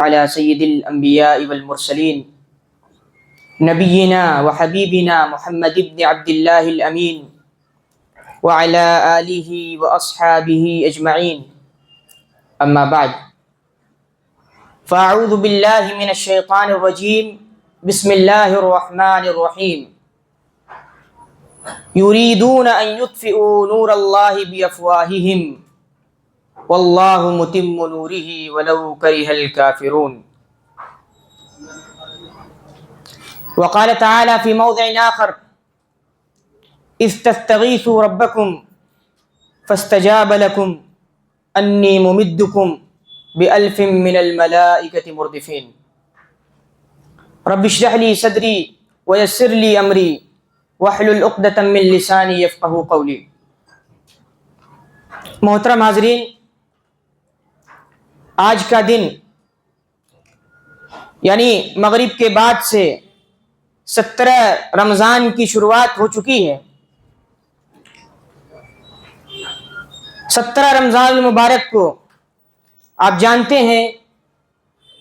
على سید الانبیاء والمرسلین نبینا وحبیبنا محمد بن عبد اللہ الامین وعلى آلہ واصحابہ اجمعین اما بعد فاعوذ باللہ من الشیطان الرجیم بسم اللہ الرحمن الرحیم یریدون ان یطفئوا نور اللہ بافواہہم واللہ متم نورہ ولو کرہ الکافرون. وقال تعالی فی موضع آخر اذ تستغیثوا ربکم فاستجاب لکم انی ممدکم بألف من الملائکۃ مردفین. رب اشرح لی صدری ویسر لی امری واحلل عقدۃ من لسانی یفقہوا قولی. محترم حاضرین، آج کا دن یعنی مغرب کے بعد سے 17 رمضان کی شروعات ہو چکی ہے. 17 رمضان المبارک کو آپ جانتے ہیں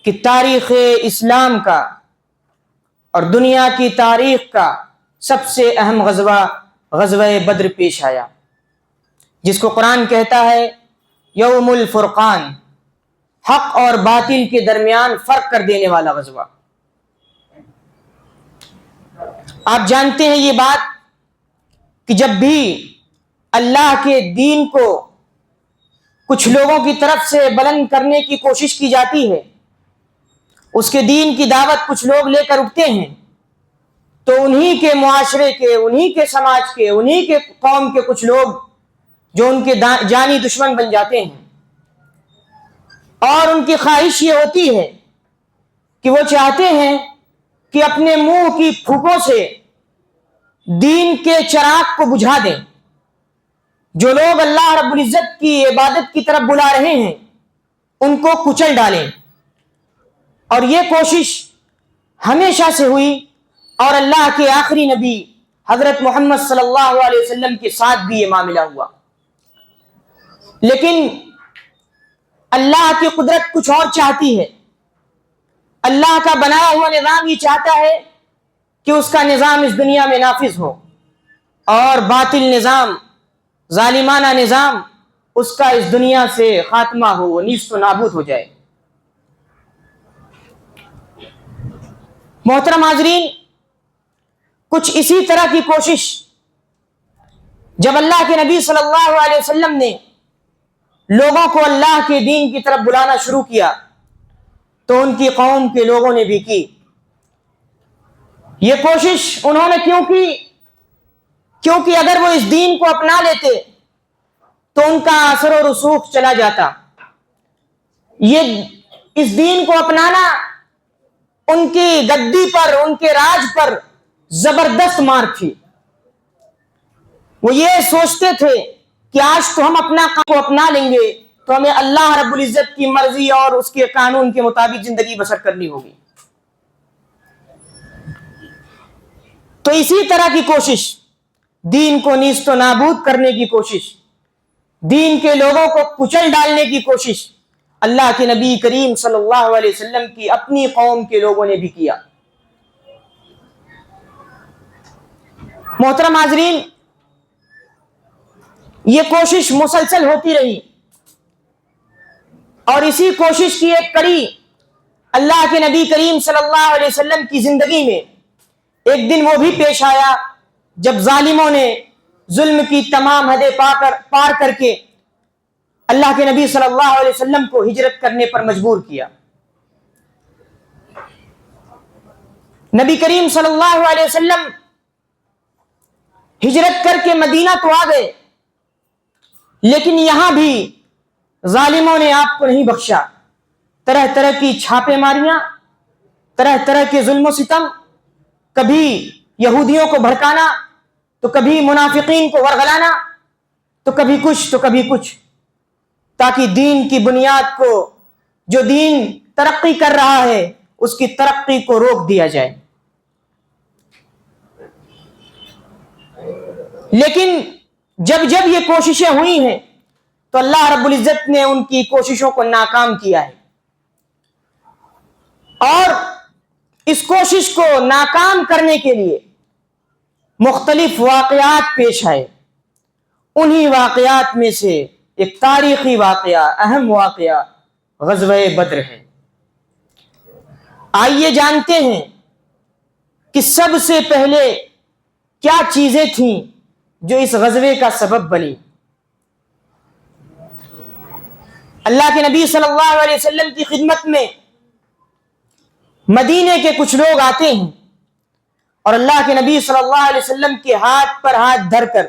کہ تاریخ اسلام کا اور دنیا کی تاریخ کا سب سے اہم غزوہ بدر پیش آیا، جس کو قرآن کہتا ہے یوم الفرقان، حق اور باطل کے درمیان فرق کر دینے والا غزوہ. آپ جانتے ہیں یہ بات کہ جب بھی اللہ کے دین کو کچھ لوگوں کی طرف سے بلند کرنے کی کوشش کی جاتی ہے، اس کے دین کی دعوت کچھ لوگ لے کر اٹھتے ہیں، تو انہی کے معاشرے کے، انہی کے سماج کے، انہی کے قوم کے کچھ لوگ جو ان کے جانی دشمن بن جاتے ہیں. اور ان کی خواہش یہ ہوتی ہے کہ وہ چاہتے ہیں کہ اپنے منہ کی پھوکوں سے دین کے چراغ کو بجھا دیں. جو لوگ اللہ رب العزت کی عبادت کی طرف بلا رہے ہیں ان کو کچل ڈالیں. اور یہ کوشش ہمیشہ سے ہوئی اور اللہ کے آخری نبی حضرت محمد صلی اللہ علیہ وسلم کے ساتھ بھی یہ معاملہ ہوا. لیکن اللہ کی قدرت کچھ اور چاہتی ہے. اللہ کا بنایا ہوا نظام یہ چاہتا ہے کہ اس کا نظام اس دنیا میں نافذ ہو، اور باطل نظام، ظالمانہ نظام، اس کا اس دنیا سے خاتمہ ہو، وہ نیست و نابود ہو جائے. محترم حاضرین، کچھ اسی طرح کی کوشش جب اللہ کے نبی صلی اللہ علیہ وسلم نے لوگوں کو اللہ کے دین کی طرف بلانا شروع کیا تو ان کی قوم کے لوگوں نے بھی کی. یہ کوشش انہوں نے کیوں کی؟ کیونکہ اگر وہ اس دین کو اپنا لیتے تو ان کا اثر و رسوخ چلا جاتا. یہ اس دین کو اپنانا ان کی گدی پر، ان کے راج پر زبردست مار تھی. وہ یہ سوچتے تھے کہ آج تو ہم اپنا کو اپنا لیں گے تو ہمیں اللہ رب العزت کی مرضی اور اس کے قانون کے مطابق زندگی بسر کرنی ہوگی. تو اسی طرح کی کوشش، دین کو نیست و نابود کرنے کی کوشش، دین کے لوگوں کو کچل ڈالنے کی کوشش اللہ کے نبی کریم صلی اللہ علیہ وسلم کی اپنی قوم کے لوگوں نے بھی کیا. محترم حاضرین، یہ کوشش مسلسل ہوتی رہی، اور اسی کوشش کی ایک کڑی اللہ کے نبی کریم صلی اللہ علیہ وسلم کی زندگی میں ایک دن وہ بھی پیش آیا جب ظالموں نے ظلم کی تمام حدیں پار کر کے اللہ کے نبی صلی اللہ علیہ وسلم کو ہجرت کرنے پر مجبور کیا. نبی کریم صلی اللہ علیہ وسلم ہجرت کر کے مدینہ تو آ گئے، لیکن یہاں بھی ظالموں نے آپ کو نہیں بخشا. طرح طرح کی چھاپے ماریاں، طرح طرح کے ظلم و ستم، کبھی یہودیوں کو بھڑکانا، تو کبھی منافقین کو ورغلانا، تو کبھی کچھ تو کبھی کچھ، تاکہ دین کی بنیاد کو، جو دین ترقی کر رہا ہے، اس کی ترقی کو روک دیا جائے. لیکن جب جب یہ کوششیں ہوئی ہیں تو اللہ رب العزت نے ان کی کوششوں کو ناکام کیا ہے. اور اس کوشش کو ناکام کرنے کے لیے مختلف واقعات پیش آئے. انہی واقعات میں سے ایک تاریخی واقعہ، اہم واقعہ غزوہ بدر ہے. آئیے جانتے ہیں کہ سب سے پہلے کیا چیزیں تھیں جو اس غزوے کا سبب بنی. اللہ کے نبی صلی اللہ علیہ وسلم کی خدمت میں مدینے کے کچھ لوگ آتے ہیں اور اللہ کے نبی صلی اللہ علیہ وسلم کے ہاتھ پر ہاتھ دھر کر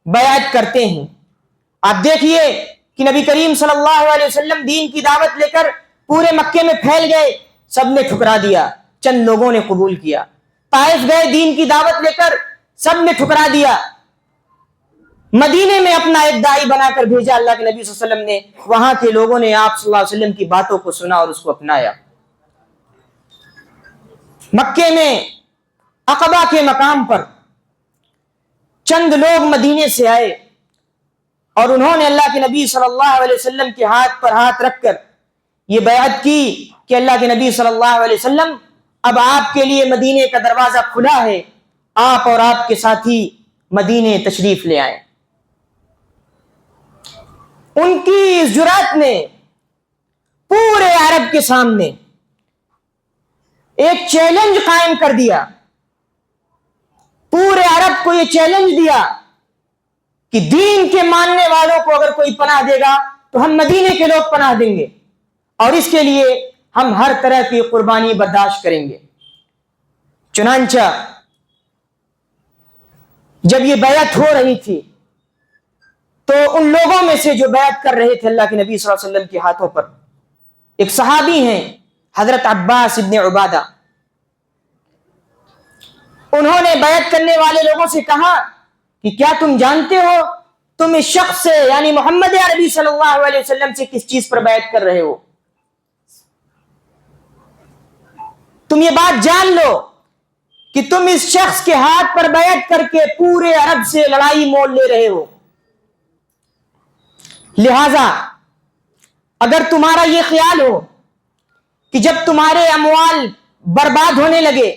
بیعت کرتے ہیں. آپ دیکھیے کہ نبی کریم صلی اللہ علیہ وسلم دین کی دعوت لے کر پورے مکے میں پھیل گئے، سب نے ٹھکرا دیا، چند لوگوں نے قبول کیا. طائف گئے دین کی دعوت لے کر، سب نے ٹھکرا دیا. مدینے میں اپنا ایک داعی بنا کر بھیجا اللہ کے نبی صلی اللہ علیہ وسلم نے، وہاں کے لوگوں نے آپ صلی اللہ علیہ وسلم کی باتوں کو سنا اور اس کو اپنایا. مکے میں عقبہ کے مقام پر چند لوگ مدینے سے آئے اور انہوں نے اللہ کے نبی صلی اللہ علیہ وسلم کے ہاتھ پر ہاتھ رکھ کر یہ بیعت کی کہ اللہ کے نبی صلی اللہ علیہ وسلم اب آپ کے لیے مدینے کا دروازہ کھلا ہے، آپ اور آپ کے ساتھی مدینے تشریف لے آئیں. ان کی اس جرأت نے پورے عرب کے سامنے ایک چیلنج قائم کر دیا. پورے عرب کو یہ چیلنج دیا کہ دین کے ماننے والوں کو اگر کوئی پناہ دے گا تو ہم مدینے کے لوگ پناہ دیں گے اور اس کے لیے ہم ہر طرح کی قربانی برداشت کریں گے. چنانچہ جب یہ بیعت ہو رہی تھی تو ان لوگوں میں سے جو بیعت کر رہے تھے اللہ کے نبی صلی اللہ علیہ وسلم کے ہاتھوں پر، ایک صحابی ہیں حضرت عباس ابن عبادہ. انہوں نے بیعت کرنے والے لوگوں سے کہا کہ کیا تم جانتے ہو تم اس شخص سے یعنی محمد عربی صلی اللہ علیہ وسلم سے کس چیز پر بیعت کر رہے ہو؟ تم یہ بات جان لو کہ تم اس شخص کے ہاتھ پر بیعت کر کے پورے عرب سے لڑائی مول لے رہے ہو. لہذا اگر تمہارا یہ خیال ہو کہ جب تمہارے اموال برباد ہونے لگے،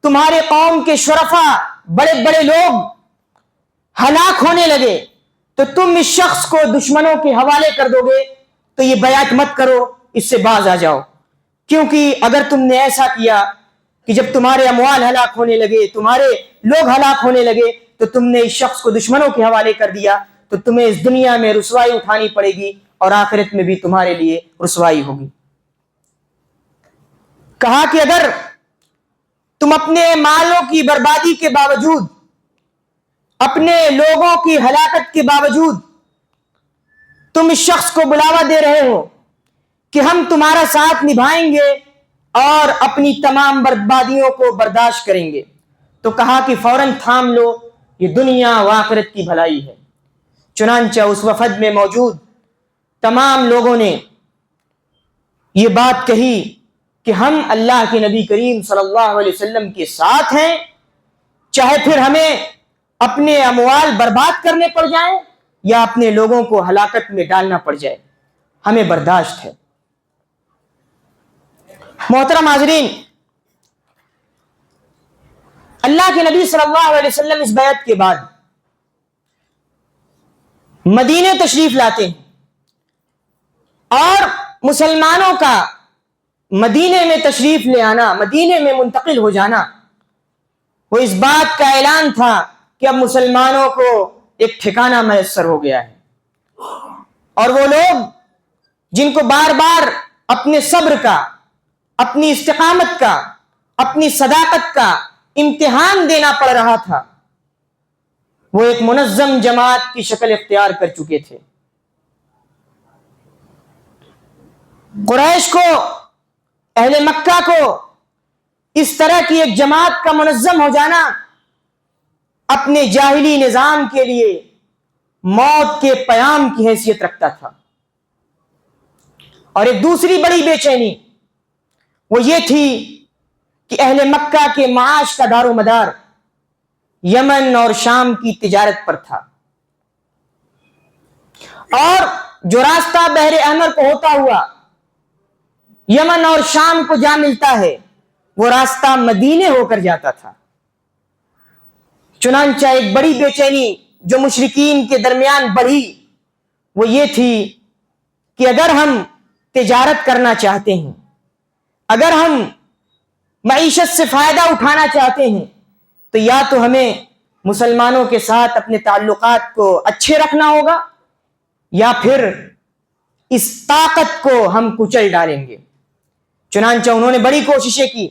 تمہارے قوم کے شرفا بڑے بڑے لوگ ہلاک ہونے لگے، تو تم اس شخص کو دشمنوں کے حوالے کر دو گے، تو یہ بیعت مت کرو، اس سے باز آ جاؤ. کیونکہ اگر تم نے ایسا کیا کہ جب تمہارے اموال ہلاک ہونے لگے، تمہارے لوگ ہلاک ہونے لگے، تو تم نے اس شخص کو دشمنوں کے حوالے کر دیا، تو تمہیں اس دنیا میں رسوائی اٹھانی پڑے گی اور آخرت میں بھی تمہارے لیے رسوائی ہوگی. کہا کہ اگر تم اپنے مالوں کی بربادی کے باوجود، اپنے لوگوں کی ہلاکت کے باوجود تم اس شخص کو بلاوا دے رہے ہو کہ ہم تمہارا ساتھ نبھائیں گے اور اپنی تمام بربادیوں کو برداشت کریں گے، تو کہا کہ فوراً تھام لو، یہ دنیا و آخرت کی بھلائی ہے. چنانچہ اس وفد میں موجود تمام لوگوں نے یہ بات کہی کہ ہم اللہ کے نبی کریم صلی اللہ علیہ وسلم کے ساتھ ہیں، چاہے پھر ہمیں اپنے اموال برباد کرنے پڑ جائیں یا اپنے لوگوں کو ہلاکت میں ڈالنا پڑ جائے، ہمیں برداشت ہے. محترم حاضرین، اللہ کے نبی صلی اللہ علیہ وسلم اس بیعت کے بعد مدینے تشریف لاتے ہیں اور مسلمانوں کا مدینے میں تشریف لے آنا، مدینے میں منتقل ہو جانا، وہ اس بات کا اعلان تھا کہ اب مسلمانوں کو ایک ٹھکانہ میسر ہو گیا ہے. اور وہ لوگ جن کو بار بار اپنے صبر کا، اپنی استقامت کا، اپنی صداقت کا امتحان دینا پڑ رہا تھا، وہ ایک منظم جماعت کی شکل اختیار کر چکے تھے. قریش کو، اہل مکہ کو اس طرح کی ایک جماعت کا منظم ہو جانا اپنے جاہلی نظام کے لیے موت کے پیام کی حیثیت رکھتا تھا. اور ایک دوسری بڑی بے چینی وہ یہ تھی کہ اہل مکہ کے معاش کا دار و مدار یمن اور شام کی تجارت پر تھا، اور جو راستہ بحر احمر کو ہوتا ہوا یمن اور شام کو جا ملتا ہے وہ راستہ مدینے ہو کر جاتا تھا۔ چنانچہ ایک بڑی بے چینی جو مشرکین کے درمیان بڑھی وہ یہ تھی کہ اگر ہم تجارت کرنا چاہتے ہیں، اگر ہم معیشت سے فائدہ اٹھانا چاہتے ہیں، تو یا تو ہمیں مسلمانوں کے ساتھ اپنے تعلقات کو اچھے رکھنا ہوگا یا پھر اس طاقت کو ہم کچل ڈالیں گے۔ چنانچہ انہوں نے بڑی کوششیں کی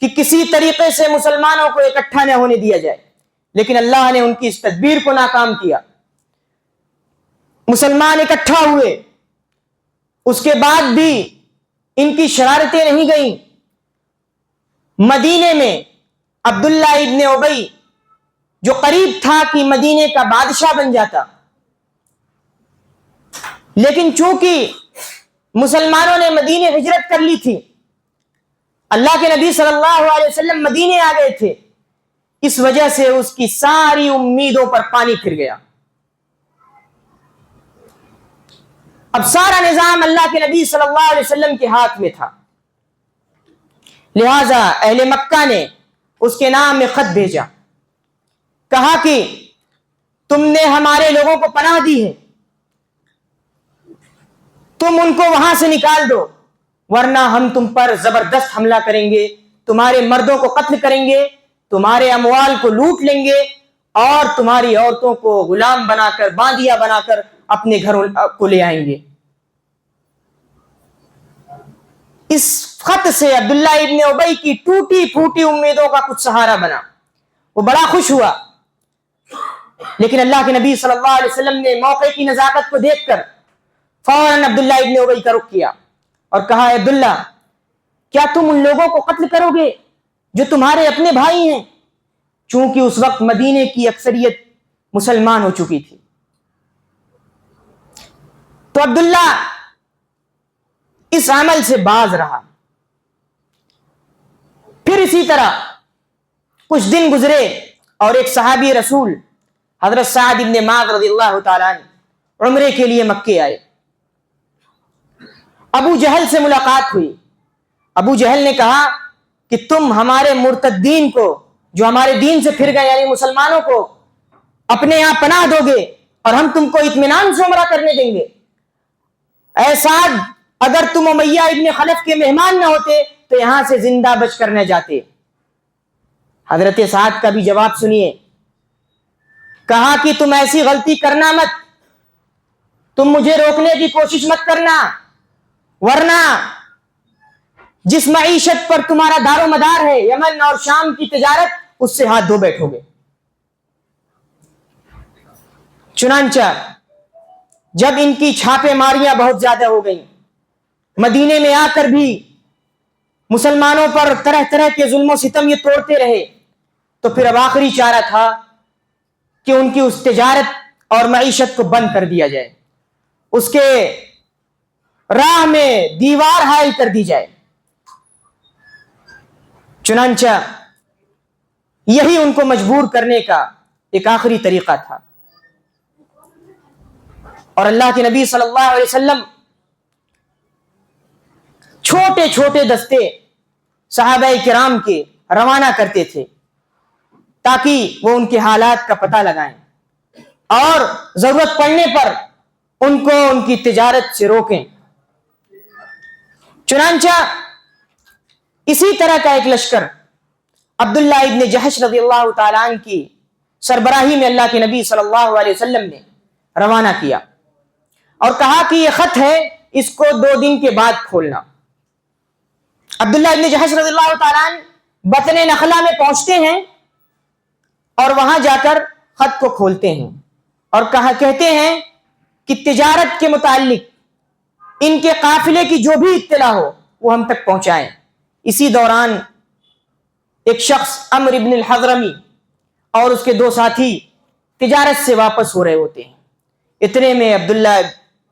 کہ کسی طریقے سے مسلمانوں کو اکٹھا نہ ہونے دیا جائے، لیکن اللہ نے ان کی اس تدبیر کو ناکام کیا۔ مسلمان اکٹھا ہوئے، اس کے بعد بھی ان کی شرارتیں نہیں گئیں۔ مدینے میں عبداللہ ابن ابی جو قریب تھا کہ مدینے کا بادشاہ بن جاتا، لیکن چونکہ مسلمانوں نے مدینے ہجرت کر لی تھی، اللہ کے نبی صلی اللہ علیہ وسلم مدینے آ گئے تھے، اس وجہ سے اس کی ساری امیدوں پر پانی پھر گیا۔ اب سارا نظام اللہ کے نبی صلی اللہ علیہ وسلم کے ہاتھ میں تھا، لہذا اہل مکہ نے اس کے نام میں خط بھیجا، کہا کہ تم نے ہمارے لوگوں کو پناہ دی ہے، تم ان کو وہاں سے نکال دو، ورنہ ہم تم پر زبردست حملہ کریں گے، تمہارے مردوں کو قتل کریں گے، تمہارے اموال کو لوٹ لیں گے اور تمہاری عورتوں کو غلام بنا کر، باندیا بنا کر اپنے گھروں کو لے آئیں گے۔ اس خط سے عبداللہ ابن ابی کی ٹوٹی پھوٹی امیدوں کا کچھ سہارا بنا، وہ بڑا خوش ہوا۔ لیکن اللہ کے نبی صلی اللہ علیہ وسلم نے موقع کی نزاکت کو دیکھ کر فوراً عبداللہ ابن ابی کا رخ کیا اور کہا، عبداللہ کیا تم ان لوگوں کو قتل کرو گے جو تمہارے اپنے بھائی ہیں؟ چونکہ اس وقت مدینے کی اکثریت مسلمان ہو چکی تھی۔ تو عبداللہ اس عمل سے باز رہا۔ پھر اسی طرح کچھ دن گزرے اور ایک صحابی رسول حضرت سعد بن معاذ رضی اللہ تعالیٰ عنہ عمرے کے لیے مکے آئے۔ ابو جہل سے ملاقات ہوئی۔ ابو جہل نے کہا کہ تم ہمارے مرتدین کو جو ہمارے دین سے پھر گئے، یعنی مسلمانوں کو اپنے یہاں پناہ دو گے اور ہم تم کو اطمینان سے عمرہ کرنے دیں گے۔ اے سعد، اگر تم امیہ ابن خلف کے مہمان نہ ہوتے تو یہاں سے زندہ بچ کر نہ جاتے۔ حضرت سعد کا بھی جواب سنیے، کہا کہ تم ایسی غلطی کرنا مت، تم مجھے روکنے کی کوشش مت کرنا، ورنہ جس معیشت پر تمہارا دار و مدار ہے، یمن اور شام کی تجارت، اس سے ہاتھ دھو بیٹھو گے۔ چنانچہ جب ان کی چھاپے ماریاں بہت زیادہ ہو گئیں، مدینے میں آ کر بھی مسلمانوں پر طرح طرح کے ظلم و ستم یہ توڑتے رہے، تو پھر اب آخری چارہ تھا کہ ان کی اس تجارت اور معیشت کو بند کر دیا جائے، اس کے راہ میں دیوار حائل کر دی جائے۔ چنانچہ یہی ان کو مجبور کرنے کا ایک آخری طریقہ تھا۔ اور اللہ کے نبی صلی اللہ علیہ وسلم چھوٹے چھوٹے دستے صحابہ کرام کے روانہ کرتے تھے تاکہ وہ ان کے حالات کا پتہ لگائیں اور ضرورت پڑنے پر ان کو ان کی تجارت سے روکیں۔ چنانچہ اسی طرح کا ایک لشکر عبداللہ ابن جحش رضی اللہ تعالیٰ عنہ کی سربراہی میں اللہ کے نبی صلی اللہ علیہ وسلم نے روانہ کیا اور کہا کہ یہ خط ہے، اس کو 2 دن کے بعد کھولنا۔ عبداللہ ابن جحش رضی اللہ تعالیٰ عنہ بطن نخلا میں پہنچتے ہیں اور وہاں جا کر خط کو کھولتے ہیں اور کہتے ہیں کہ تجارت کے متعلق ان کے قافلے کی جو بھی اطلاع ہو وہ ہم تک پہنچائیں۔ اسی دوران ایک شخص عمرو ابن الحضرمی اور اس کے 2 ساتھی تجارت سے واپس ہو رہے ہوتے ہیں، اتنے میں عبداللہ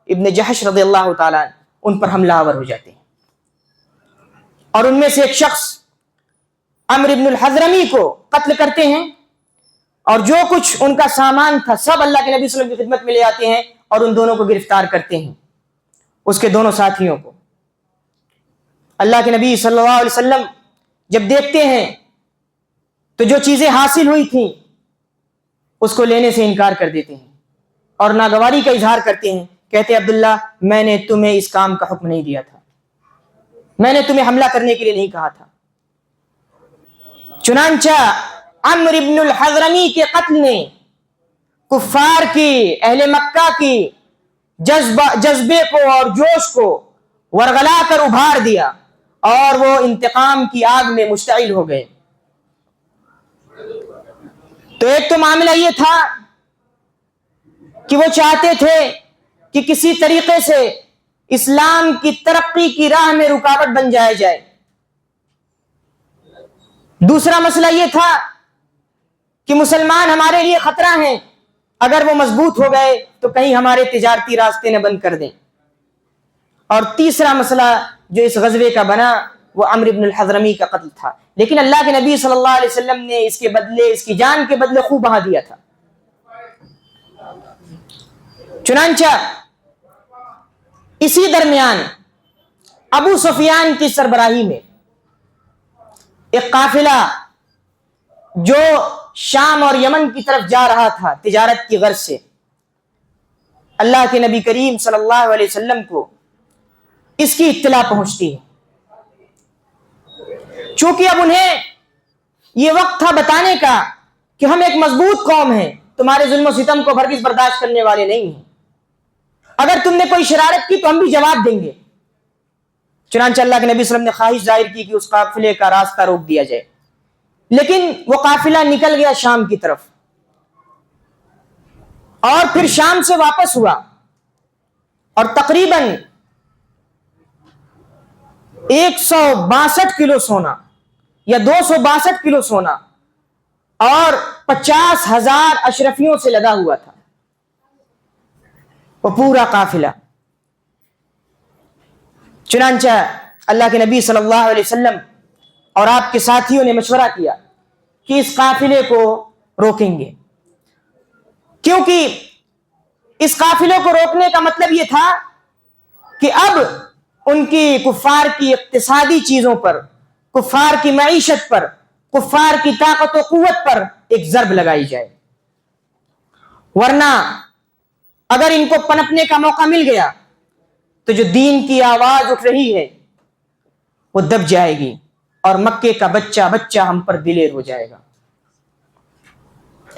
ابن جحش رضی اللہ تعالیٰ عنہ ان پر حملہ آور ہو جاتے ہیں اور ان میں سے ایک شخص عمرو ابن الحضرمی کو قتل کرتے ہیں اور جو کچھ ان کا سامان تھا سب اللہ کے نبی صلی اللہ علیہ وسلم کی خدمت میں لے آتے ہیں اور ان دونوں کو گرفتار کرتے ہیں، اس کے دونوں ساتھیوں کو۔ اللہ کے نبی صلی اللہ علیہ وسلم جب دیکھتے ہیں تو جو چیزیں حاصل ہوئی تھیں اس کو لینے سے انکار کر دیتے ہیں اور ناگواری کا اظہار کرتے ہیں. کہتے عبداللہ میں نے تمہیں اس کام کا حکم نہیں دیا تھا, میں نے تمہیں حملہ کرنے کے لیے نہیں کہا تھا. چنانچہ عمرو بن الحضرمی کے قتل نے کفار کی, اہل مکہ کی جذبے کو اور جوش کو ورغلا کر ابھار دیا اور وہ انتقام کی آگ میں مشتعل ہو گئے. تو ایک تو معاملہ یہ تھا کہ وہ چاہتے تھے کہ کسی طریقے سے اسلام کی ترقی کی راہ میں رکاوٹ بن جائے. دوسرا مسئلہ یہ تھا کہ مسلمان ہمارے لیے خطرہ ہیں, اگر وہ مضبوط ہو گئے تو کہیں ہمارے تجارتی راستے نہ بند کر دیں. اور تیسرا مسئلہ جو اس غزوے کا بنا وہ عمرو بن الحضرمی کا قتل تھا. لیکن اللہ کے نبی صلی اللہ علیہ وسلم نے اس کے بدلے, اس کی جان کے بدلے خوب بہا دیا تھا. چنانچہ اسی درمیان ابو سفیان کی سربراہی میں ایک قافلہ جو شام اور یمن کی طرف جا رہا تھا تجارت کی غرض سے, اللہ کے نبی کریم صلی اللہ علیہ وسلم کو اس کی اطلاع پہنچتی ہے. چونکہ اب انہیں یہ وقت تھا بتانے کا کہ ہم ایک مضبوط قوم ہیں, تمہارے ظلم و ستم کو ہرگز برداشت کرنے والے نہیں ہیں, اگر تم نے کوئی شرارت کی تو ہم بھی جواب دیں گے. چنانچہ اللہ کے نبی صلی اللہ علیہ وسلم نے خواہش ظاہر کی کہ اس قافلے کا راستہ روک دیا جائے. لیکن وہ قافلہ نکل گیا شام کی طرف اور پھر شام سے واپس ہوا اور تقریباً 162 کلو سونا یا 262 کلو سونا اور 50,000 اشرفیوں سے لدا ہوا تھا وہ پورا قافلہ. چنانچہ اللہ کے نبی صلی اللہ علیہ وسلم اور آپ کے ساتھیوں نے مشورہ کیا کہ اس قافلے کو روکیں گے, کیونکہ اس قافلے کو روکنے کا مطلب یہ تھا کہ اب ان کی کفار کی اقتصادی چیزوں پر, کفار کی معیشت پر, کفار کی طاقت و قوت پر ایک ضرب لگائی جائے. ورنہ اگر ان کو پنپنے کا موقع مل گیا تو جو دین کی آواز اٹھ رہی ہے وہ دب جائے گی اور مکے کا بچہ بچہ ہم پر دلیر ہو جائے گا.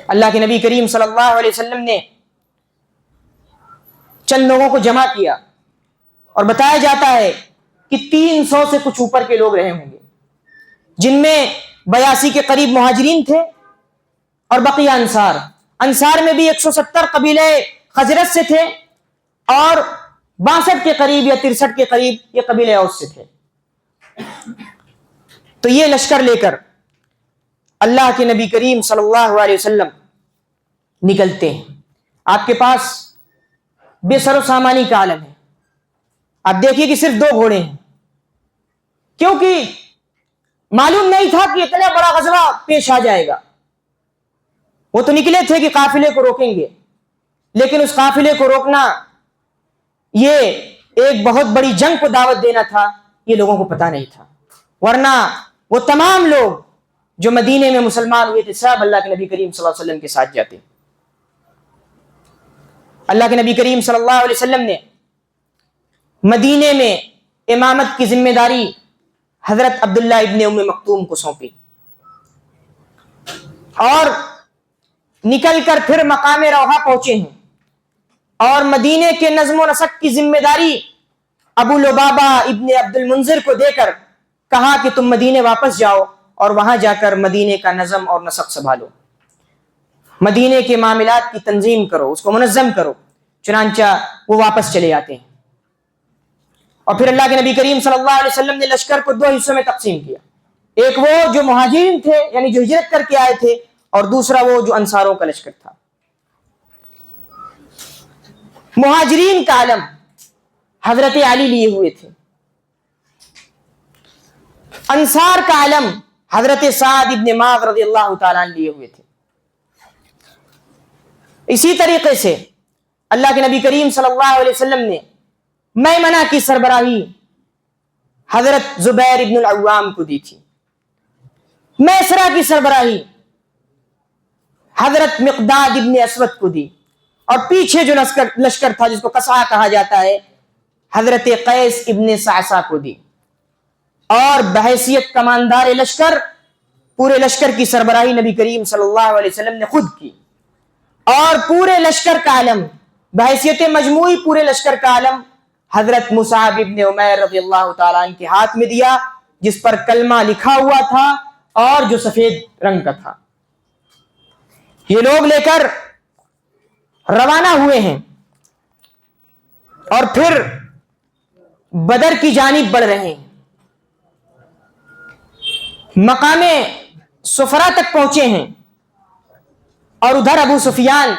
اللہ کے نبی کریم صلی اللہ علیہ وسلم نے چند لوگوں کو جمع کیا اور بتایا جاتا ہے کہ 300 سے کچھ اوپر کے لوگ رہے ہوں گے, جن میں 82 کے قریب مہاجرین تھے اور بقیہ انصار. انصار میں بھی 170 قبیلے خزرج سے تھے اور 62 کے قریب یا 63 کے قریب یہ قبیلے اوس سے تھے. تو یہ لشکر لے کر اللہ کے نبی کریم صلی اللہ علیہ وسلم نکلتے ہیں. آپ کے پاس بے سر و سامانی کا عالم ہے. آپ دیکھیے کہ صرف 2 گھوڑے ہیں, کیونکہ معلوم نہیں تھا کہ اتنا بڑا غزوہ پیش آ جائے گا. وہ تو نکلے تھے کہ قافلے کو روکیں گے, لیکن اس قافلے کو روکنا یہ ایک بہت بڑی جنگ کو دعوت دینا تھا, یہ لوگوں کو پتہ نہیں تھا. ورنہ وہ تمام لوگ جو مدینے میں مسلمان ہوئے تھے سب اللہ کے نبی کریم صلی اللہ علیہ وسلم کے ساتھ جاتے. اللہ کے نبی کریم صلی اللہ علیہ وسلم نے مدینے میں امامت کی ذمہ داری حضرت عبداللہ ابن ام مکتوم کو سونپی اور نکل کر پھر مقام روحہ پہنچے ہیں اور مدینے کے نظم و نسق کی ذمہ داری ابو لبابہ ابن عبد المنذر کو دے کر کہا کہ تم مدینے واپس جاؤ اور وہاں جا کر مدینے کا نظم اور نسق سنبھالو, مدینے کے معاملات کی تنظیم کرو, اس کو منظم کرو. چنانچہ وہ واپس چلے آتے ہیں اور پھر اللہ کے نبی کریم صلی اللہ علیہ وسلم نے لشکر کو 2 حصوں میں تقسیم کیا. ایک وہ جو مہاجرین تھے یعنی جو ہجرت کر کے آئے تھے, اور دوسرا وہ جو انصاروں کا لشکر تھا. مہاجرین کا علم حضرت علی لیے ہوئے تھے, انصار کا علم حضرت سعد ابن معاذ رضی اللہ تعالیٰ عنہ لیے ہوئے تھے. اسی طریقے سے اللہ کے نبی کریم صلی اللہ علیہ وسلم نے میمنہ کی سربراہی حضرت زبیر ابن العوام کو دی تھی، میسرہ کی سربراہی حضرت مقداد ابن اسود کو دی، اور پیچھے جو لشکر تھا جس کو قصعہ کہا جاتا ہے حضرت قیس ابن صعصع کو دی، اور بحیثیت کماندار لشکر پورے لشکر کی سربراہی نبی کریم صلی اللہ علیہ وسلم نے خود کی، اور پورے لشکر کا علم بحیثیت مجموعی پورے لشکر کا علم حضرت مصعب ابن عمیر رضی اللہ تعالیٰ عنہ کے ہاتھ میں دیا، جس پر کلمہ لکھا ہوا تھا اور جو سفید رنگ کا تھا۔ یہ لوگ لے کر روانہ ہوئے ہیں اور پھر بدر کی جانب بڑھ رہے ہیں، مقام صفرا تک پہنچے ہیں، اور ادھر ابو سفیان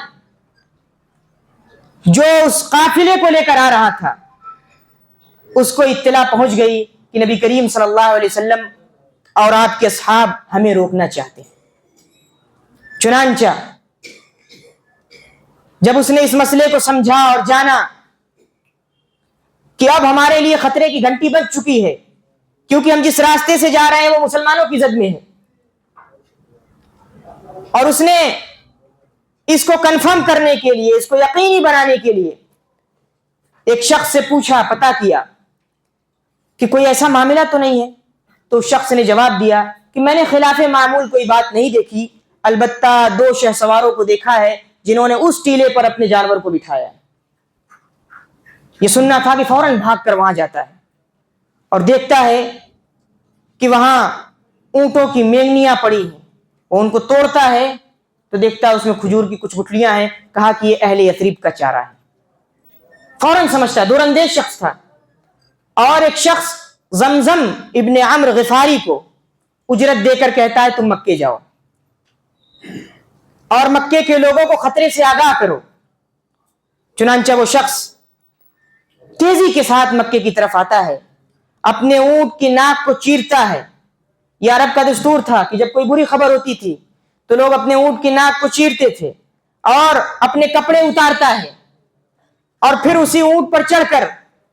جو اس قافلے کو لے کر آ رہا تھا اس کو اطلاع پہنچ گئی کہ نبی کریم صلی اللہ علیہ وسلم اور آپ کے اصحاب ہمیں روکنا چاہتے ہیں۔ چنانچہ جب اس نے اس مسئلے کو سمجھا اور جانا کہ اب ہمارے لیے خطرے کی گھنٹی بج چکی ہے، کیونکہ ہم جس راستے سے جا رہے ہیں وہ مسلمانوں کی زد میں ہے، اور اس نے اس کو کنفرم کرنے کے لیے، اس کو یقینی بنانے کے لیے ایک شخص سے پوچھا، پتہ کیا کہ کوئی ایسا معاملہ تو نہیں ہے؟ تو اس شخص نے جواب دیا کہ میں نے خلاف معمول کوئی بات نہیں دیکھی، البتہ 2 شہسواروں کو دیکھا ہے جنہوں نے اس ٹیلے پر اپنے جانور کو بٹھایا ہے۔ یہ سننا تھا کہ فوراً بھاگ کر وہاں جاتا ہے اور دیکھتا ہے کہ وہاں اونٹوں کی مینگنیاں پڑی ہیں، وہ ان کو توڑتا ہے تو دیکھتا ہے اس میں کھجور کی کچھ گٹھلیاں ہیں، کہا کہ یہ اہل یثرب کا چارہ ہے۔ فوراً سمجھتا ہے، دور اندیش شخص تھا۔ اور ایک شخص زمزم ابن عمرو غفاری کو اجرت دے کر کہتا ہے تم مکے جاؤ اور مکے کے لوگوں کو خطرے سے آگاہ کرو۔ چنانچہ وہ شخص تیزی کے ساتھ مکے کی طرف آتا ہے، اپنے اونٹ کی ناک کو چیرتا ہے۔ یہ عرب کا دستور تھا کہ جب کوئی بری خبر ہوتی تھی تو لوگ اپنے اونٹ کی ناک کو چیرتے تھے، اور اپنے کپڑے اتارتا ہے اور پھر اسی اونٹ پر چڑھ کر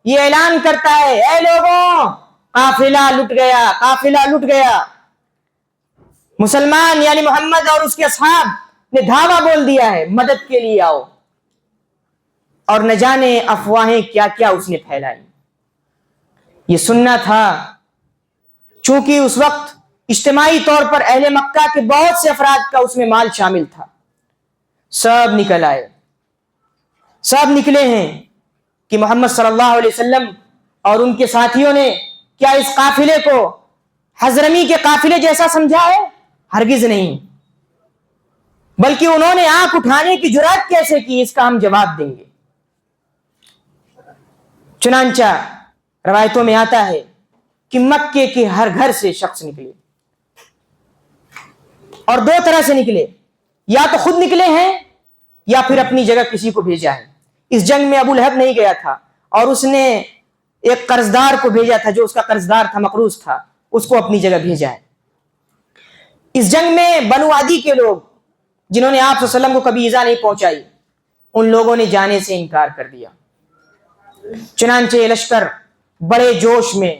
یہ اعلان کرتا ہے، اے لوگوں، قافلہ لٹ گیا، قافلہ لٹ گیا۔ مسلمان یعنی محمد اور اس کے اصحاب نے دھاوا بول دیا ہے، مدد کے لیے آؤ۔ اور نہ جانے افواہیں کیا کیا اس نے پھیلائی۔ یہ سننا تھا، چونکہ اس وقت اجتماعی طور پر اہل مکہ کے بہت سے افراد کا اس میں مال شامل تھا، سب نکل آئے، سب نکلے ہیں کہ محمد صلی اللہ علیہ وسلم اور ان کے ساتھیوں نے کیا اس قافلے کو حضرمی کے قافلے جیسا سمجھا ہے؟ ہرگز نہیں، بلکہ انہوں نے آنکھ اٹھانے کی جرات کیسے کی، اس کا ہم جواب دیں گے۔ چنانچہ روایتوں میں آتا ہے کہ مکے کے ہر گھر سے شخص نکلے، اور 2 طرح سے نکلے، یا تو خود نکلے ہیں یا پھر اپنی جگہ کسی کو بھیجا ہے۔ اس جنگ میں ابو لہب نہیں گیا تھا، اور اس نے ایک قرضدار کو بھیجا تھا، جو اس کا قرضدار تھا، مقروض تھا، اس کو اپنی جگہ بھیجا ہے۔ اس جنگ میں بنو عدی کے لوگ، جنہوں نے آپ صلی اللہ علیہ وسلم کو کبھی ایذا نہیں پہنچائی، ان لوگوں نے جانے سے انکار کر دیا۔ چنانچہ یہ لشکر بڑے جوش میں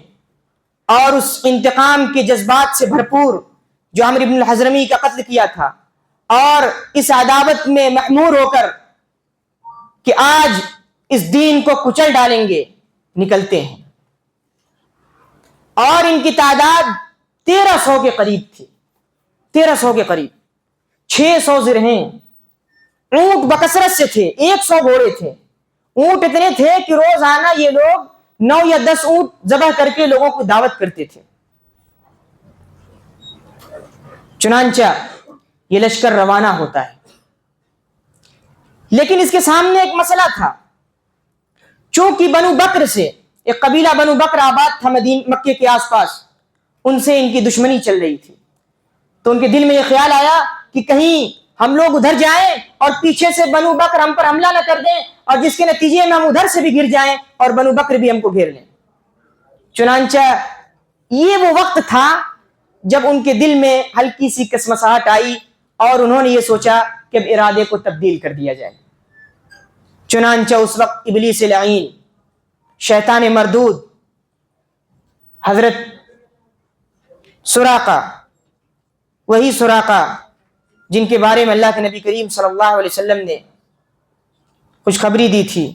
اور اس انتقام کے جذبات سے بھرپور جو عمرو بن الحضرمی کا قتل کیا تھا، اور اس عداوت میں محمور ہو کر کہ آج اس دین کو کچل ڈالیں گے، نکلتے ہیں۔ اور ان کی تعداد 1300 کے قریب تھی، 1300 کے قریب، 600 زرہیں، اونٹ بکثرت سے تھے، 100 گھوڑے تھے، اونٹ اتنے تھے کہ روزانہ یہ لوگ 9 یا 10 اونٹ ذبح کر کے لوگوں کو دعوت کرتے تھے۔ چنانچہ یہ لشکر روانہ ہوتا ہے، لیکن اس کے سامنے ایک مسئلہ تھا۔ چونکہ بنو بکر سے، ایک قبیلہ بنو بکر آباد تھا مکے کے آس پاس، ان سے ان کی دشمنی چل رہی تھی، تو ان کے دل میں یہ خیال آیا کہ کہیں ہم لوگ ادھر جائیں اور پیچھے سے بنو بکر ہم پر حملہ نہ کر دیں، اور جس کے نتیجے میں ہم ادھر سے بھی گر جائیں اور بنو بکر بھی ہم کو گھیر لیں۔ چنانچہ یہ وہ وقت تھا جب ان کے دل میں ہلکی سی کسمساہٹ آئی، اور انہوں نے یہ سوچا کہ اب ارادے کو تبدیل کر دیا جائے۔ چنانچہ اس وقت ابلیس لعین، شیطان مردود، حضرت سراقہ، وہی سراقہ جن کے بارے میں اللہ کے نبی کریم صلی اللہ علیہ وسلم نے خوشخبری دی تھی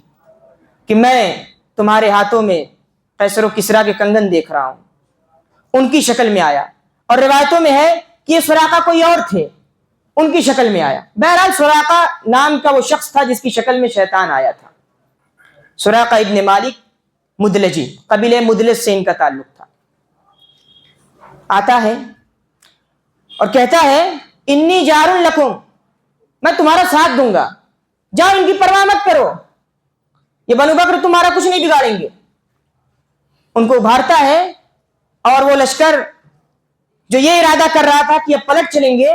کہ میں تمہارے ہاتھوں میں قیصر و کسریٰ کے کنگن دیکھ رہا ہوں، ان کی شکل میں آیا، اور روایتوں میں ہے کہ یہ سراقہ کوئی اور تھے، ان کی شکل میں آیا۔ بہرحال سراقہ نام کا وہ شخص تھا جس کی شکل میں شیطان آیا تھا۔ سراقہ ابن مالک مدلجی، قبیلہ مدلج سے ان کا تعلق تھا۔ آتا ہے اور کہتا ہے انی جار لکم، میں تمہارا ساتھ دوں گا، جاؤ ان کی پرواہ مت کرو، یہ بنو بکر تمہارا کچھ نہیں بگاڑیں گے۔ ان کو ابھارتا ہے اور وہ لشکر جو یہ ارادہ کر رہا تھا کہ اب پلٹ چلیں گے،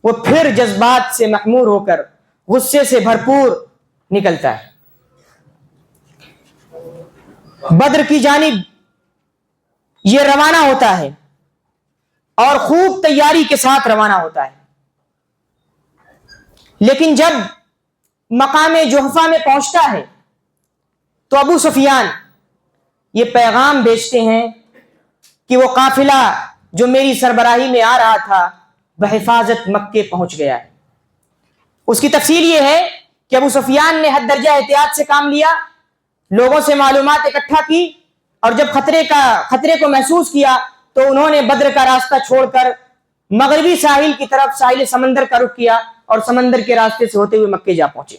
وہ پھر جذبات سے محمور ہو کر غصے سے بھرپور نکلتا ہے، بدر کی جانب یہ روانہ ہوتا ہے اور خوب تیاری کے ساتھ روانہ ہوتا ہے۔ لیکن جب مقام جحفہ میں پہنچتا ہے تو ابو سفیان یہ پیغام بھیجتے ہیں کہ وہ قافلہ جو میری سربراہی میں آ رہا تھا بحفاظت مکے پہنچ گیا ہے۔ اس کی تفصیل یہ ہے کہ ابو سفیان نے حد درجہ احتیاط سے کام لیا، لوگوں سے معلومات اکٹھا کی، اور جب خطرے کو محسوس کیا تو انہوں نے بدر کا راستہ چھوڑ کر مغربی ساحل کی طرف ساحل سمندر کا رخ کیا اور سمندر کے راستے سے ہوتے ہوئے مکے جا پہنچے۔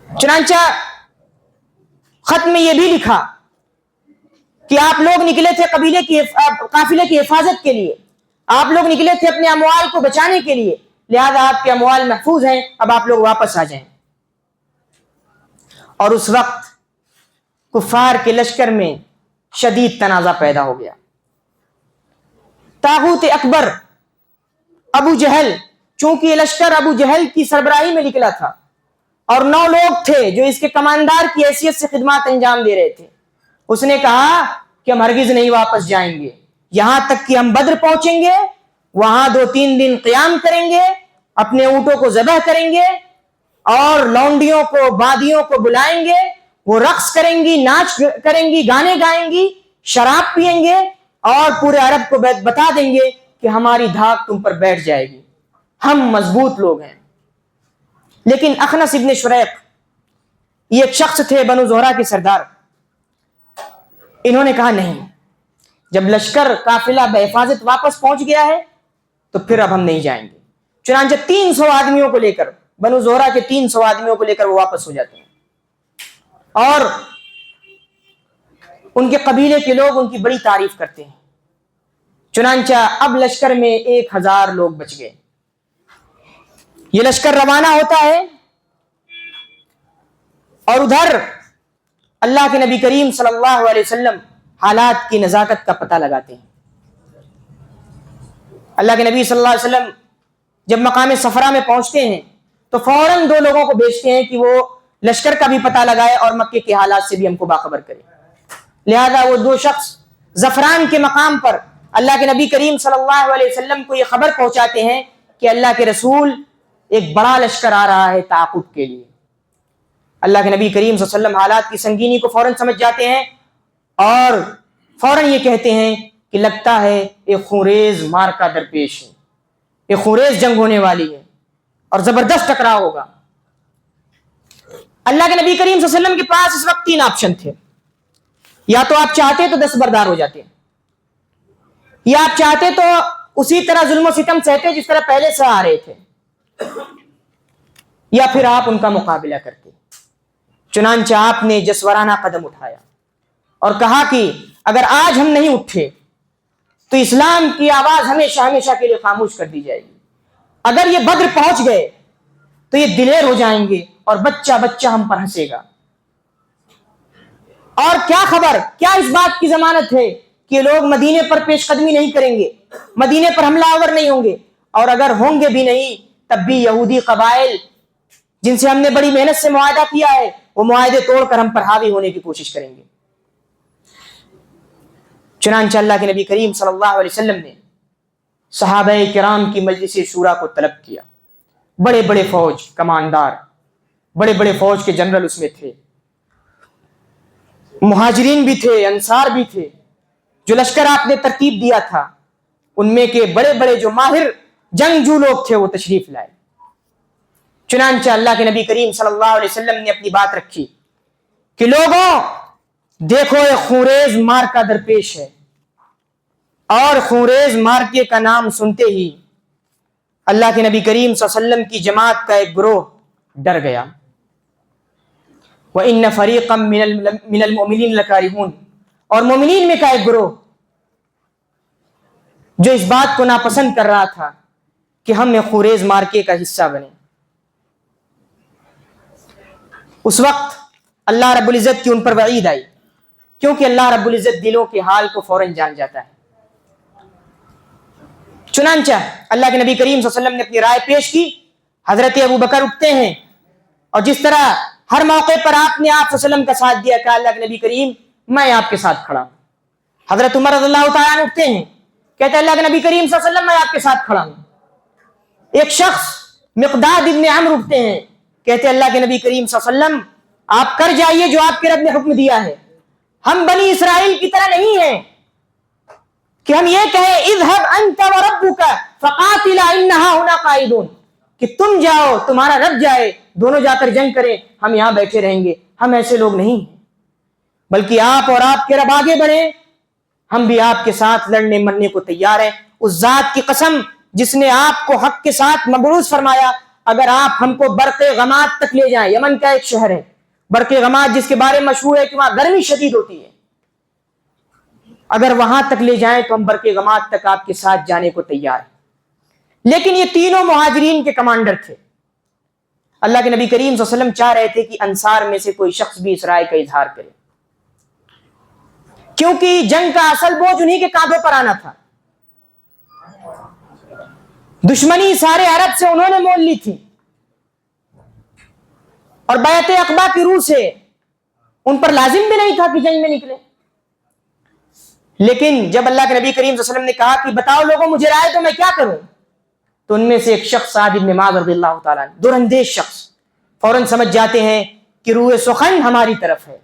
چنانچہ خط میں یہ بھی لکھا کہ آپ لوگ نکلے تھے قافلے کی حفاظت کے لیے، آپ لوگ نکلے تھے اپنے اموال کو بچانے کے لیے، لہذا آپ کے اموال محفوظ ہیں، اب آپ لوگ واپس آ جائیں۔ اور اس وقت کفار کے لشکر میں شدید تنازع پیدا ہو گیا۔ طاغوت اکبر ابو جہل، چونکہ یہ لشکر ابو جہل کی سربراہی میں نکلا تھا اور 9 لوگ تھے جو اس کے کماندار کی حیثیت سے خدمات انجام دے رہے تھے، اس نے کہا کہ ہم ہرگز نہیں واپس جائیں گے یہاں تک کہ ہم بدر پہنچیں گے، وہاں 2-3 دن قیام کریں گے، اپنے اونٹوں کو ذبح کریں گے اور لونڈیوں کو بادیوں کو بلائیں گے، وہ رقص کریں گی، ناچ کریں گی، گانے گائیں گی، شراب پیئیں گے اور پورے عرب کو بتا دیں گے کہ ہماری دھاک تم پر بیٹھ جائے گی، ہم مضبوط لوگ ہیں۔ لیکن اخنس ابن شریق یہ ایک شخص تھے بنو زہرہ کے سردار، انہوں نے کہا نہیں، جب لشکر قافلہ بحفاظت واپس پہنچ گیا ہے تو پھر اب ہم نہیں جائیں گے۔ چنانچہ 300 آدمیوں کو لے کر، بنو زہرہ کے 300 آدمیوں کو لے کر وہ واپس ہو جاتے ہیں، اور ان کے قبیلے کے لوگ ان کی بڑی تعریف کرتے ہیں۔ چنانچہ اب لشکر میں 1000 لوگ بچ گئے۔ یہ لشکر روانہ ہوتا ہے اور ادھر اللہ کے نبی کریم صلی اللہ علیہ وسلم حالات کی نزاکت کا پتہ لگاتے ہیں۔ اللہ کے نبی صلی اللہ علیہ وسلم جب مقام صفرا میں پہنچتے ہیں تو فوراً 2 لوگوں کو بھیجتے ہیں کہ وہ لشکر کا بھی پتہ لگائے اور مکے کے حالات سے بھی ہم کو باخبر کرے۔ لہذا وہ 2 شخص زفران کے مقام پر اللہ کے نبی کریم صلی اللہ علیہ وسلم کو یہ خبر پہنچاتے ہیں کہ اللہ کے رسول ایک بڑا لشکر آ رہا ہے تعاقب کے لیے۔ اللہ کے نبی کریم صلی اللہ علیہ وسلم حالات کی سنگینی کو فوراً سمجھ جاتے ہیں اور فوراً یہ کہتے ہیں کہ لگتا ہے ایک خونریز مارکا درپیش ہے، ایک خونریز جنگ ہونے والی ہے اور زبردست ٹکراؤ ہوگا۔ اللہ کے نبی کریم صلی اللہ علیہ وسلم کے پاس اس وقت 3 آپشن تھے، یا تو آپ چاہتے تو دستبردار ہو جاتے، یا آپ چاہتے تو اسی طرح ظلم و ستم سہتے جس طرح پہلے سے آ رہے تھے، یا پھر آپ ان کا مقابلہ کرتے۔ چنانچہ آپ نے جسورانہ قدم اٹھایا اور کہا کہ اگر آج ہم نہیں اٹھے تو اسلام کی آواز ہمیشہ ہمیشہ کے لیے خاموش کر دی جائے گی، اگر یہ بدر پہنچ گئے تو یہ دلیر ہو جائیں گے اور بچہ بچہ ہم پر ہنسے گا، اور کیا خبر، کیا اس بات کی ضمانت ہے کہ یہ لوگ مدینے پر پیش قدمی نہیں کریں گے، مدینے پر حملہ آور نہیں ہوں گے، اور اگر ہوں گے بھی نہیں تب بھی یہودی قبائل جن سے ہم نے بڑی محنت سے معاہدہ کیا ہے وہ معاہدے توڑ کر ہم پر حاوی ہونے کی کوشش کریں گے۔ چنانچہ اللہ کے نبی کریم صلی اللہ علیہ وسلم نے صحابہ کرام کی مجلس شورا کو طلب کیا، بڑے بڑے فوج کماندار، بڑے بڑے فوج کے جنرل اس میں تھے، مہاجرین بھی تھے، انصار بھی تھے، جو لشکر آپ نے ترتیب دیا تھا ان میں کے بڑے بڑے جو ماہر جنگجو لوگ تھے وہ تشریف لائے۔ چنانچہ اللہ کے نبی کریم صلی اللہ علیہ وسلم نے اپنی بات رکھی کہ لوگوں دیکھو ایک خونریز مارکا درپیش ہے، اور خونریز مارکے کا نام سنتے ہی اللہ کے نبی کریم صلی اللہ علیہ وسلم کی جماعت کا ایک گروہ ڈر گیا۔ وَإِنَّ فَرِيقًا مِّنَ الْمُؤْمِنِينَ لَكَارِهُونَ، اور مومنین میں کا ایک گروہ جو اس بات کو ناپسند کر رہا تھا کہ ہم ایک خونریز مارکے کا حصہ بنے۔ اس وقت اللہ رب العزت کی ان پر وعید آئی، کیونکہ اللہ رب العزت دلوں کے حال کو فوراً جان جاتا ہے۔ چنانچہ اللہ کے نبی کریم صلی اللہ علیہ وسلم نے اپنی رائے پیش کی، حضرت ابو بکر اٹھتے ہیں، اور جس طرح ہر موقع پر آپ نے آپ صلی اللہ علیہ وسلم کا ساتھ دیا، کہا اللہ کے نبی کریم میں آپ کے ساتھ کھڑا ہوں۔ حضرت عمر رضی اللہ تعالیٰ عنہ اٹھتے ہیں، کہتے ہیں اللہ کے نبی کریم صلی اللہ علیہ وسلم میں آپ کے ساتھ کھڑا ہوں۔ ایک شخص مقداد ابن عمرو اٹھتے ہیں، کہتے ہیں اللہ کے نبی کریم صلی اللہ علیہ وسلم آپ کر جائیے جو آپ کے رب نے حکم دیا ہے، ہم بنی اسرائیل کی طرح نہیں ہیں کہ ہم یہ کہیں اذهب انت وربك فقاتلا انها هنا قاعدون، کہ تم جاؤ تمہارا رب جائے دونوں جا کر جنگ کریں، ہم یہاں بیٹھے رہیں گے۔ ہم ایسے لوگ نہیں ہیں، بلکہ آپ اور آپ کے رب آگے بڑھیں، ہم بھی آپ کے ساتھ لڑنے مرنے کو تیار ہیں۔ اس ذات کی قسم جس نے آپ کو حق کے ساتھ مبعوث فرمایا، اگر آپ ہم کو برق غماد تک لے جائیں، یمن کا ایک شہر ہے برق غماد جس کے بارے میں مشہور ہے کہ وہاں گرمی شدید ہوتی ہے، اگر وہاں تک لے جائیں تو ہم برق غماد تک آپ کے ساتھ جانے کو تیار ہیں۔ لیکن یہ تینوں مہاجرین کے کمانڈر تھے۔ اللہ کے نبی کریم صلی اللہ علیہ وسلم چاہ رہے تھے کہ انصار میں سے کوئی شخص بھی اس رائے کا اظہار کرے، کیونکہ جنگ کا اصل بوجھ انہی کے کاندھوں پر آنا تھا۔ دشمنی سارے عرب سے انہوں نے مول لی تھی، اور بیعت عقبہ کی روح سے ان پر لازم بھی نہیں تھا کہ جنگ میں نکلے۔ لیکن جب اللہ کے نبی کریم صلی اللہ علیہ وسلم نے کہا کہ بتاؤ لوگوں مجھے رائے تو میں کیا کروں، تو ان میں سے ایک شخص سعد بن معاذ رضی اللہ تعالیٰ عنہ، دراندیش شخص، فوراً سمجھ جاتے ہیں کہ روح سخن ہماری طرف ہے،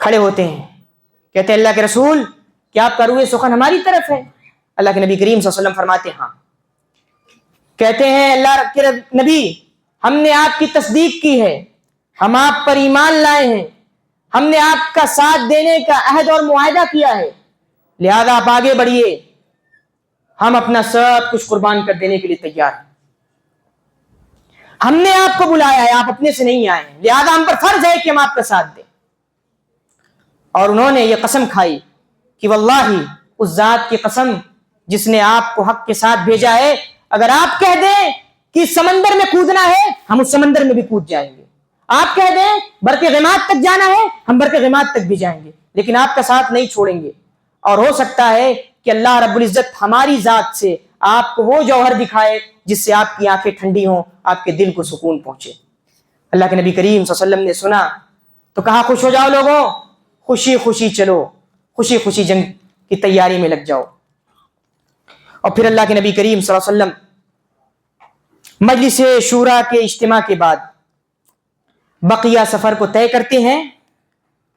کھڑے ہوتے ہیں، کہتے ہیں اللہ کے رسول کیا آپ کا روح سخن ہماری طرف ہے؟ اللہ کے نبی کریم صلی اللہ علیہ وسلم فرماتے ہیں ہاں۔ کہتے ہیں اللہ کے نبی ہم نے آپ کی تصدیق کی ہے، ہم آپ پر ایمان لائے ہیں، ہم نے آپ کا ساتھ دینے کا عہد اور معاہدہ کیا ہے، لہذا آپ آگے بڑھیے، ہم اپنا سب کچھ قربان کر دینے کے لیے تیار ہیں۔ ہم نے آپ کو بلایا ہے، آپ اپنے سے نہیں آئے ہیں، لہذا ہم پر فرض ہے کہ ہم آپ کا ساتھ دیں۔ اور انہوں نے یہ قسم کھائی کہ واللہ اس ذات کی قسم جس نے آپ کو حق کے ساتھ بھیجا ہے، اگر آپ کہہ دیں کہ اس سمندر میں کودنا ہے ہم اس سمندر میں بھی کود جائیں گے، آپ کہہ دیں برق غماد تک جانا ہے ہم برق غماد تک بھی جائیں گے، لیکن آپ کا ساتھ نہیں چھوڑیں گے۔ اور ہو سکتا ہے کہ اللہ رب العزت ہماری ذات سے آپ کو وہ جوہر دکھائے جس سے آپ کی آنکھیں ٹھنڈی ہوں، آپ کے دل کو سکون پہنچے۔ اللہ کے نبی کریم صلی اللہ علیہ وسلم نے سنا تو کہا خوش ہو جاؤ لوگوں، خوشی خوشی چلو، خوشی خوشی جنگ کی تیاری میں لگ جاؤ۔ اور پھر اللہ کے نبی کریم صلی اللہ علیہ وسلم مجلس شورا کے اجتماع کے بعد بقیہ سفر کو طے کرتے ہیں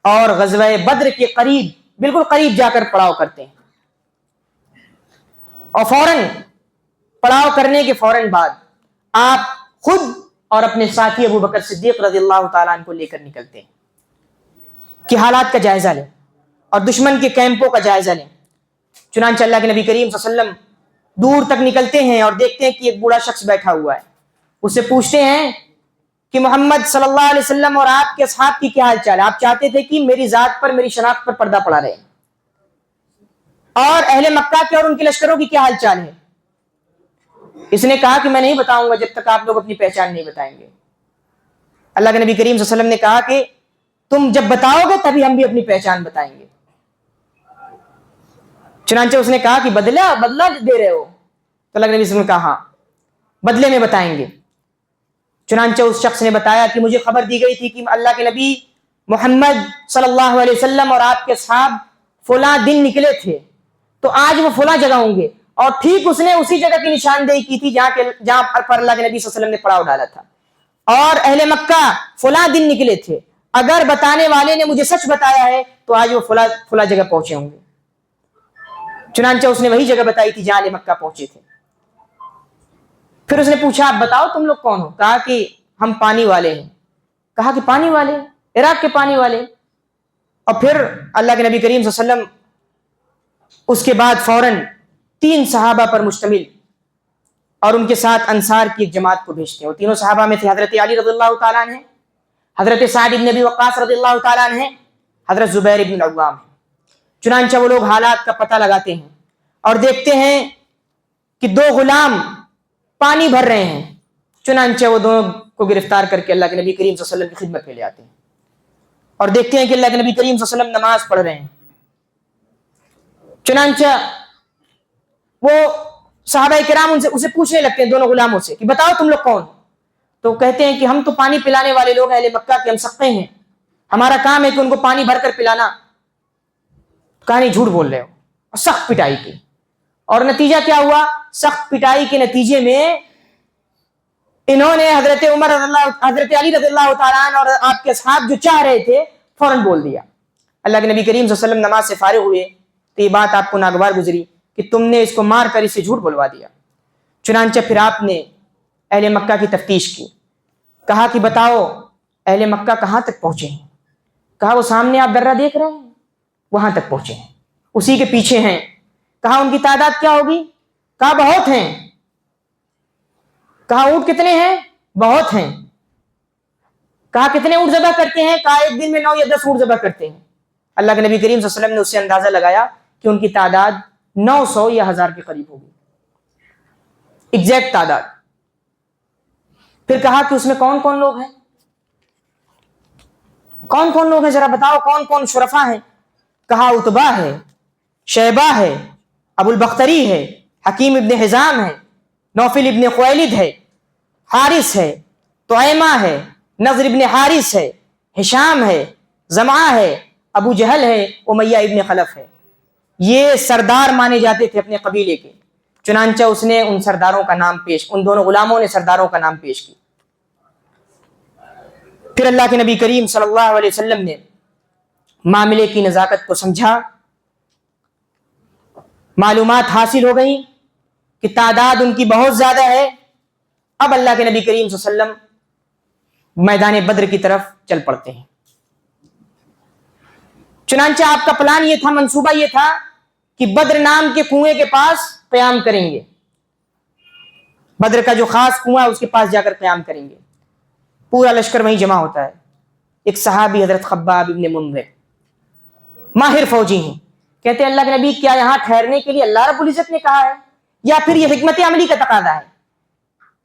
اور غزوہ بدر کے قریب، بالکل قریب جا کر پڑاؤ کرتے ہیں، اور فوراً پڑاؤ کرنے کے فوراً بعد آپ خود اور اپنے ساتھی ابو بکر صدیق رضی اللہ تعالیٰ عنہ کو لے کر نکلتے ہیں کہ حالات کا جائزہ لیں اور دشمن کے کیمپوں کا جائزہ لیں۔ چنانچہ اللہ کے نبی کریم صلی اللہ علیہ وسلم دور تک نکلتے ہیں اور دیکھتے ہیں کہ ایک بوڑھا شخص بیٹھا ہوا ہے، اس سے پوچھتے ہیں کہ محمد صلی اللہ علیہ وسلم اور آپ کے اصحاب کی کیا حال چال ہے؟ آپ چاہتے تھے کہ میری ذات پر، میری شناخت پر پردہ پڑا رہے، اور اہل مکہ کے اور ان کے لشکروں کی کیا حال چال ہے؟ اس نے کہا کہ میں نہیں بتاؤں گا جب تک آپ لوگ اپنی پہچان نہیں بتائیں گے۔ اللہ کے نبی کریم صلی اللہ علیہ وسلم نے کہا کہ تم جب بتاؤ گے تبھی ہم بھی اپنی پہچان بتائیں گے۔ چنانچہ اس نے کہا کہ بدلہ دے رہے ہو؟ تو اللہ کے نبی صلی اللہ علیہ وسلم نے کہا ہاں بدلے میں بتائیں گے۔ چنانچہ اس شخص نے بتایا کہ مجھے خبر دی گئی تھی کہ اللہ کے نبی محمد صلی اللہ علیہ وسلم اور آپ کے اصحاب فلاں دن نکلے تھے، تو آج وہ فلاں جگہ ہوں گے، اور ٹھیک اس نے اسی جگہ کی نشاندہی کی تھی جہاں پر اللہ کے نبی صلی اللہ علیہ وسلم نے پڑاؤ ڈالا تھا، اور اہل مکہ فلاں دن نکلے تھے، اگر بتانے والے نے مجھے سچ بتایا ہے تو آج وہ فلاں جگہ پہنچے ہوں گے. چنانچہ اس نے وہی جگہ بتائی تھی جہاں اہل مکہ پہنچے تھے. پھر اس نے پوچھا آپ بتاؤ تم لوگ کون ہو؟ کہا کہ ہم پانی والے ہیں. کہا کہ پانی والے؟ عراق کے پانی والے؟ اور پھر اللہ کے نبی کریم صلی اللہ علیہ وسلم اس کے بعد فوراً 3 صحابہ پر مشتمل اور ان کے ساتھ انصار کی ایک جماعت کو بھیجتے ہیں. وہ تینوں صحابہ میں تھے حضرت علی رضی اللہ تعالیٰ عنہ، حضرت سعد بن ابی وقاص رضی اللہ تعالیٰ عنہ، حضرت زبیر بن العوام. چنانچہ وہ لوگ حالات کا پتہ لگاتے ہیں اور دیکھتے ہیں کہ 2 غلام پانی بھر رہے ہیں. چنانچہ وہ دونوں کو گرفتار کر کے اللہ کے نبی کریم صلی اللہ علیہ وسلم کی خدمت میں لے آتے ہیں اور دیکھتے ہیں کہ اللہ کے نبی کریم صلی اللہ علیہ وسلم نماز پڑھ رہے ہیں. چنانچہ وہ صحابہ کرام اسے پوچھنے لگتے ہیں دونوں غلاموں سے کہ بتاؤ تم لوگ کون؟ تو کہتے ہیں کہ ہم تو پانی پلانے والے لوگ اہل مکہ کے، ہم سقے ہیں، ہمارا کام ہے کہ ان کو پانی بھر کر پلانا. کہا نہیں جھوٹ بول رہے ہو. اور سخت پٹائی کی. اور نتیجہ کیا ہوا؟ سخت پٹائی کے نتیجے میں انہوں نے حضرت علی رضی اللہ تعالیٰ عنہ اور آپ کے اصحاب جو چاہ رہے تھے فوراً بول دیا. اللہ کے نبی کریم صلی اللہ علیہ وسلم نماز سے فارغ ہوئے تو یہ بات آپ کو ناگوار گزری کہ تم نے اس کو مار کر اسے جھوٹ بلوا دیا. چنانچہ پھر آپ نے اہل مکہ کی تفتیش کی. کہا کہ بتاؤ اہل مکہ کہاں تک پہنچے ہیں؟ کہا وہ سامنے آپ درہ دیکھ رہے ہیں وہاں تک پہنچے ہیں، اسی کے پیچھے ہیں. کہا ان کی تعداد کیا ہوگی؟ کہا بہت ہیں. کہا اونٹ کتنے ہیں؟ بہت ہیں. کہا کتنے اونٹ ذبح کرتے ہیں؟ کہا ایک دن میں 9 یا 10 اونٹ ذبح کرتے ہیں. اللہ کے نبی کریم صلی اللہ علیہ وسلم نے اس سے اندازہ لگایا کہ ان کی تعداد 900 یا 1000 کے قریب ہوگی، ایگزیکٹ تعداد. پھر کہا کہ اس میں کون کون لوگ ہیں؟ کون کون لوگ ہیں ذرا بتاؤ، کون کون شرفا ہیں؟ کہا عتبہ ہے، شیبہ ہے، ابو البختری ہے، حکیم ابن حزام ہے، نوفل ابن خویلد ہے، حارث ہے، طعیمہ ہے، نضر ابن حارث ہے، ہشام ہے، زمعہ ہے، ابو جہل ہے، امیہ ابن خلف ہے. یہ سردار مانے جاتے تھے اپنے قبیلے کے. چنانچہ اس نے ان سرداروں کا نام ان دونوں غلاموں نے سرداروں کا نام پیش کی. پھر اللہ کے نبی کریم صلی اللہ علیہ وسلم نے معاملے کی نزاکت کو سمجھا، معلومات حاصل ہو گئیں کہ تعداد ان کی بہت زیادہ ہے. اب اللہ کے نبی کریم صلی اللہ علیہ وسلم میدان بدر کی طرف چل پڑتے ہیں. چنانچہ آپ کا پلان یہ تھا، منصوبہ یہ تھا کہ بدر نام کے کنویں کے پاس قیام کریں گے. بدر کا جو خاص کنواں ہے اس کے پاس جا کر قیام کریں گے. پورا لشکر وہیں جمع ہوتا ہے. ایک صحابی حضرت خباب ابن منذر ماہر فوجی ہیں، کہتے ہیں اللہ کے نبی کیا یہاں ٹھہرنے کے لیے اللہ رب العزت نے کہا ہے یا پھر یہ حکمت عملی کا تقاضا ہے؟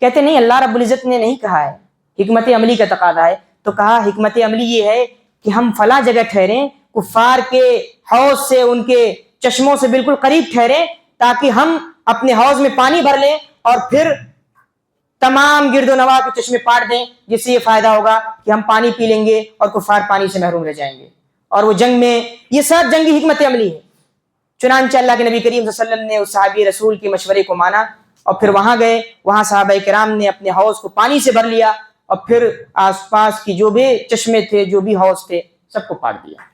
کہتے نہیں، اللہ رب العزت نے نہیں کہا ہے، حکمت عملی کا تقاضا ہے. تو کہا حکمت عملی یہ ہے کہ ہم فلاں جگہ ٹھہریں، کفار کے حوض سے ان کے چشموں سے بالکل قریب ٹھہریں تاکہ ہم اپنے حوض میں پانی بھر لیں اور پھر تمام گرد و نواح کے چشمے پاٹ دیں، جس سے یہ فائدہ ہوگا کہ ہم پانی پی لیں گے اور کفار پانی سے محروم رہ جائیں گے. اور وہ جنگ میں یہ سب جنگی حکمت عملی ہے. چنانچہ اللہ کے نبی کریم صلی اللہ علیہ وسلم نے اس صحابی رسول کے مشورے کو مانا اور پھر وہاں گئے. وہاں صحابہ کرام نے اپنے حوض کو پانی سے بھر لیا اور پھر آس پاس کی جو بھی چشمے تھے، جو بھی حوض تھے، سب کو پاٹ دیا.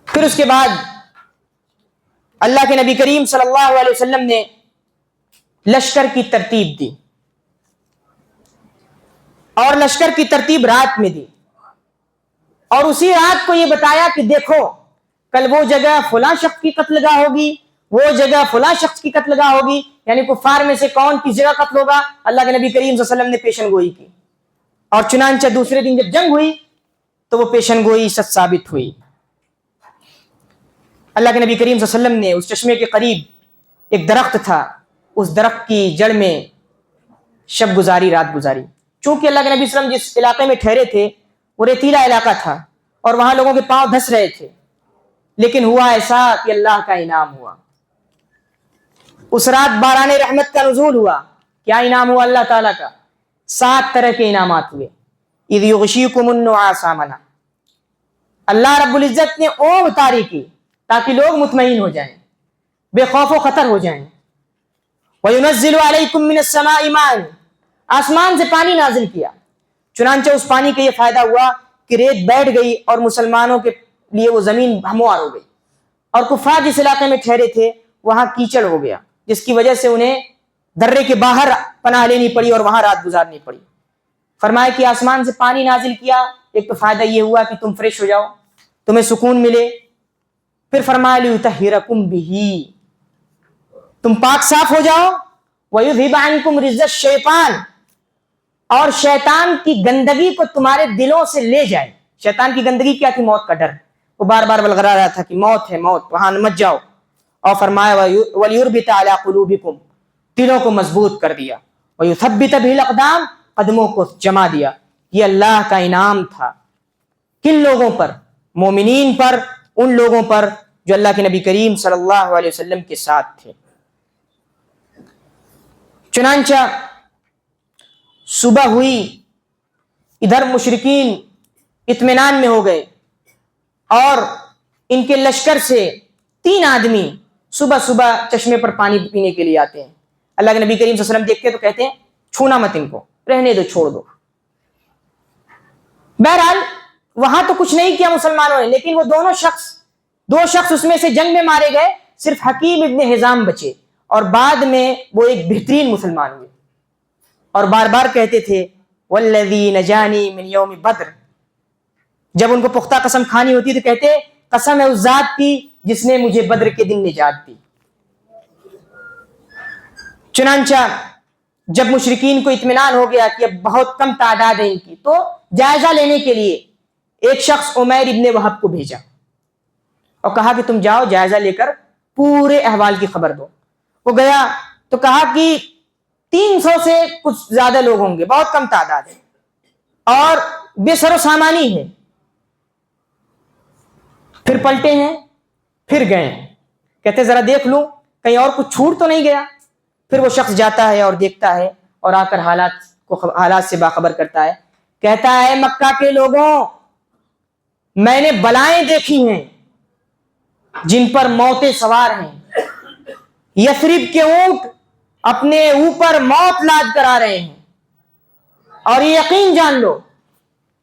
پھر اس کے بعد اللہ کے نبی کریم صلی اللہ علیہ وسلم نے لشکر کی ترتیب دی اور لشکر کی ترتیب رات میں دی اور اسی رات کو یہ بتایا کہ دیکھو کل وہ جگہ فلاں شخص کی قتل گاہ ہوگی، وہ جگہ فلاں شخص کی قتل گاہ ہوگی. یعنی کفار میں سے کون کس جگہ قتل ہوگا، اللہ کے نبی کریم صلی اللہ علیہ وسلم نے پیشن گوئی کی. اور چنانچہ دوسرے دن جب جنگ ہوئی تو وہ پیشن گوئی سچ ثابت ہوئی. اللہ کے نبی کریم صلی اللہ علیہ وسلم نے اس چشمے کے قریب ایک درخت تھا، اس درخت کی جڑ میں شب گزاری، رات گزاری. چونکہ اللہ کے نبی صلی اللہ علیہ وسلم جس علاقے میں ٹھہرے تھے وہ ریتیلا علاقہ تھا اور وہاں لوگوں کے پاؤں دھس رہے تھے، لیکن ہوا ایسا کہ اللہ کا انعام ہوا. اس رات باران رحمت کا نزول ہوا. کیا انعام ہوا اللہ تعالیٰ کا؟ 7 طرح کے انعامات ہوئے. اذ یغشیکم النعاس امنا، اللہ رب العزت نے اونگ طاری کی تاکہ لوگ مطمئن ہو جائیں، بے خوف و خطر ہو جائیں. وَيُنَزِّلُ عَلَيْكُم مِّنَ السَّمَاءِ مَاءً، آسمان سے پانی نازل کیا. چنانچہ اس پانی کا یہ فائدہ ہوا کہ ریت بیٹھ گئی اور مسلمانوں کے لیے وہ زمین ہموار ہو گئی، اور کفار جس علاقے میں ٹھہرے تھے وہاں کیچڑ ہو گیا، جس کی وجہ سے انہیں درے کے باہر پناہ لینی پڑی اور وہاں رات گزارنی پڑی۔ فرمایا کہ آسمان سے پانی نازل کیا، ایک تو فائدہ یہ ہوا کہ تم فریش ہو جاؤ، تمہیں سکون ملے، پھر فرمایا لِيُطَهِّرَكُمْ بِهِ، تم پاک صاف ہو جاؤ، وَيُذْهِبَ عَنْكُمْ رِجْزَ الشَّيْطَانِ، اور شیطان کی گندگی کو تمہارے دلوں سے لے جائے۔ شیطان کی گندگی کیا تھی؟ موت کا ڈر، وہ بار بار بلغرا رہا تھا کہ موت ہے، موت، وہاں مت جاؤ۔ اور فرمایا وَلْيُرْبِطَ عَلَىٰ قُلُوبِكُمْ، دلوں کو مضبوط کر دیا، وَيُثَبِّتَ بِهِ الْأَقْدَامَ، قدموں کو جما دیا۔ یہ اللہ کا انعام تھا کن لوگوں پر؟ مومنین پر، ان لوگوں پر جو اللہ کے نبی کریم صلی اللہ علیہ وسلم کے ساتھ تھے۔ چنانچہ صبح ہوئی، ادھر مشرکین اطمینان میں ہو گئے، اور ان کے لشکر سے 3 آدمی صبح صبح چشمے پر پانی پینے کے لیے آتے ہیں۔ اللہ کے نبی کریم صلی اللہ علیہ وسلم دیکھتے تو کہتے ہیں چھونا مت ان کو، رہنے دو، چھوڑ دو۔ بہرحال وہاں تو کچھ نہیں کیا مسلمانوں نے، لیکن وہ دو شخص اس میں سے جنگ میں مارے گئے، صرف حکیم ابن حزام بچے، اور بعد میں وہ ایک بہترین مسلمان ہوئے، اور بار بار کہتے تھے والذی نجانی من یوم بدر۔ جب ان کو پختہ قسم کھانی ہوتی تو کہتے قسم ہے اس ذات کی جس نے مجھے بدر کے دن نجات دی۔ چنانچہ جب مشرکین کو اطمینان ہو گیا کہ اب بہت کم تعداد ہے ان کی، تو جائزہ لینے کے لیے ایک شخص عمیر ابن وہب کو بھیجا اور کہا کہ تم جاؤ جائزہ لے کر پورے احوال کی خبر دو۔ وہ گیا تو کہا کہ 300 سے کچھ زیادہ لوگ ہوں گے، بہت کم تعداد ہے اور بے سر و سامانی ہے۔ پھر پلٹے ہیں، پھر گئے ہیں، کہتے ذرا دیکھ لوں کہیں اور کچھ چھوٹ تو نہیں گیا۔ پھر وہ شخص جاتا ہے اور دیکھتا ہے اور آ کر حالات سے باخبر کرتا ہے، کہتا ہے مکہ کے لوگوں، میں نے بلائیں دیکھی ہیں جن پر موتیں سوار ہیں، یثرب کے اونٹ اپنے اوپر موت لاد کر آ رہے ہیں، اور یہ یقین جان لو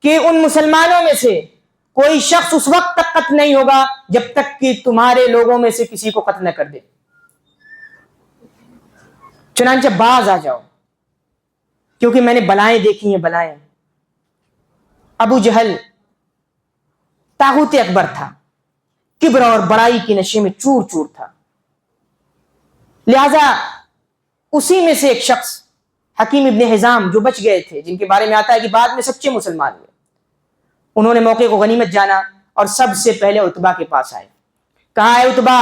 کہ ان مسلمانوں میں سے کوئی شخص اس وقت تک قتل نہیں ہوگا جب تک کہ تمہارے لوگوں میں سے کسی کو قتل نہ کر دے، چنانچہ باز آ جاؤ کیونکہ میں نے بلائیں دیکھی ہیں، بلائیں۔ ابو جہل طاغوت اکبر تھا، کبر اور بڑائی کے نشے میں چور چور تھا، لہذا اسی میں سے ایک شخص حکیم ابن حزام جو بچ گئے تھے، جن کے بارے میں آتا ہے کہ بعد میں سچے مسلمان ہوئے، انہوں نے موقع کو غنیمت جانا اور سب سے پہلے عتبہ کے پاس آئے، کہا ہے عتبہ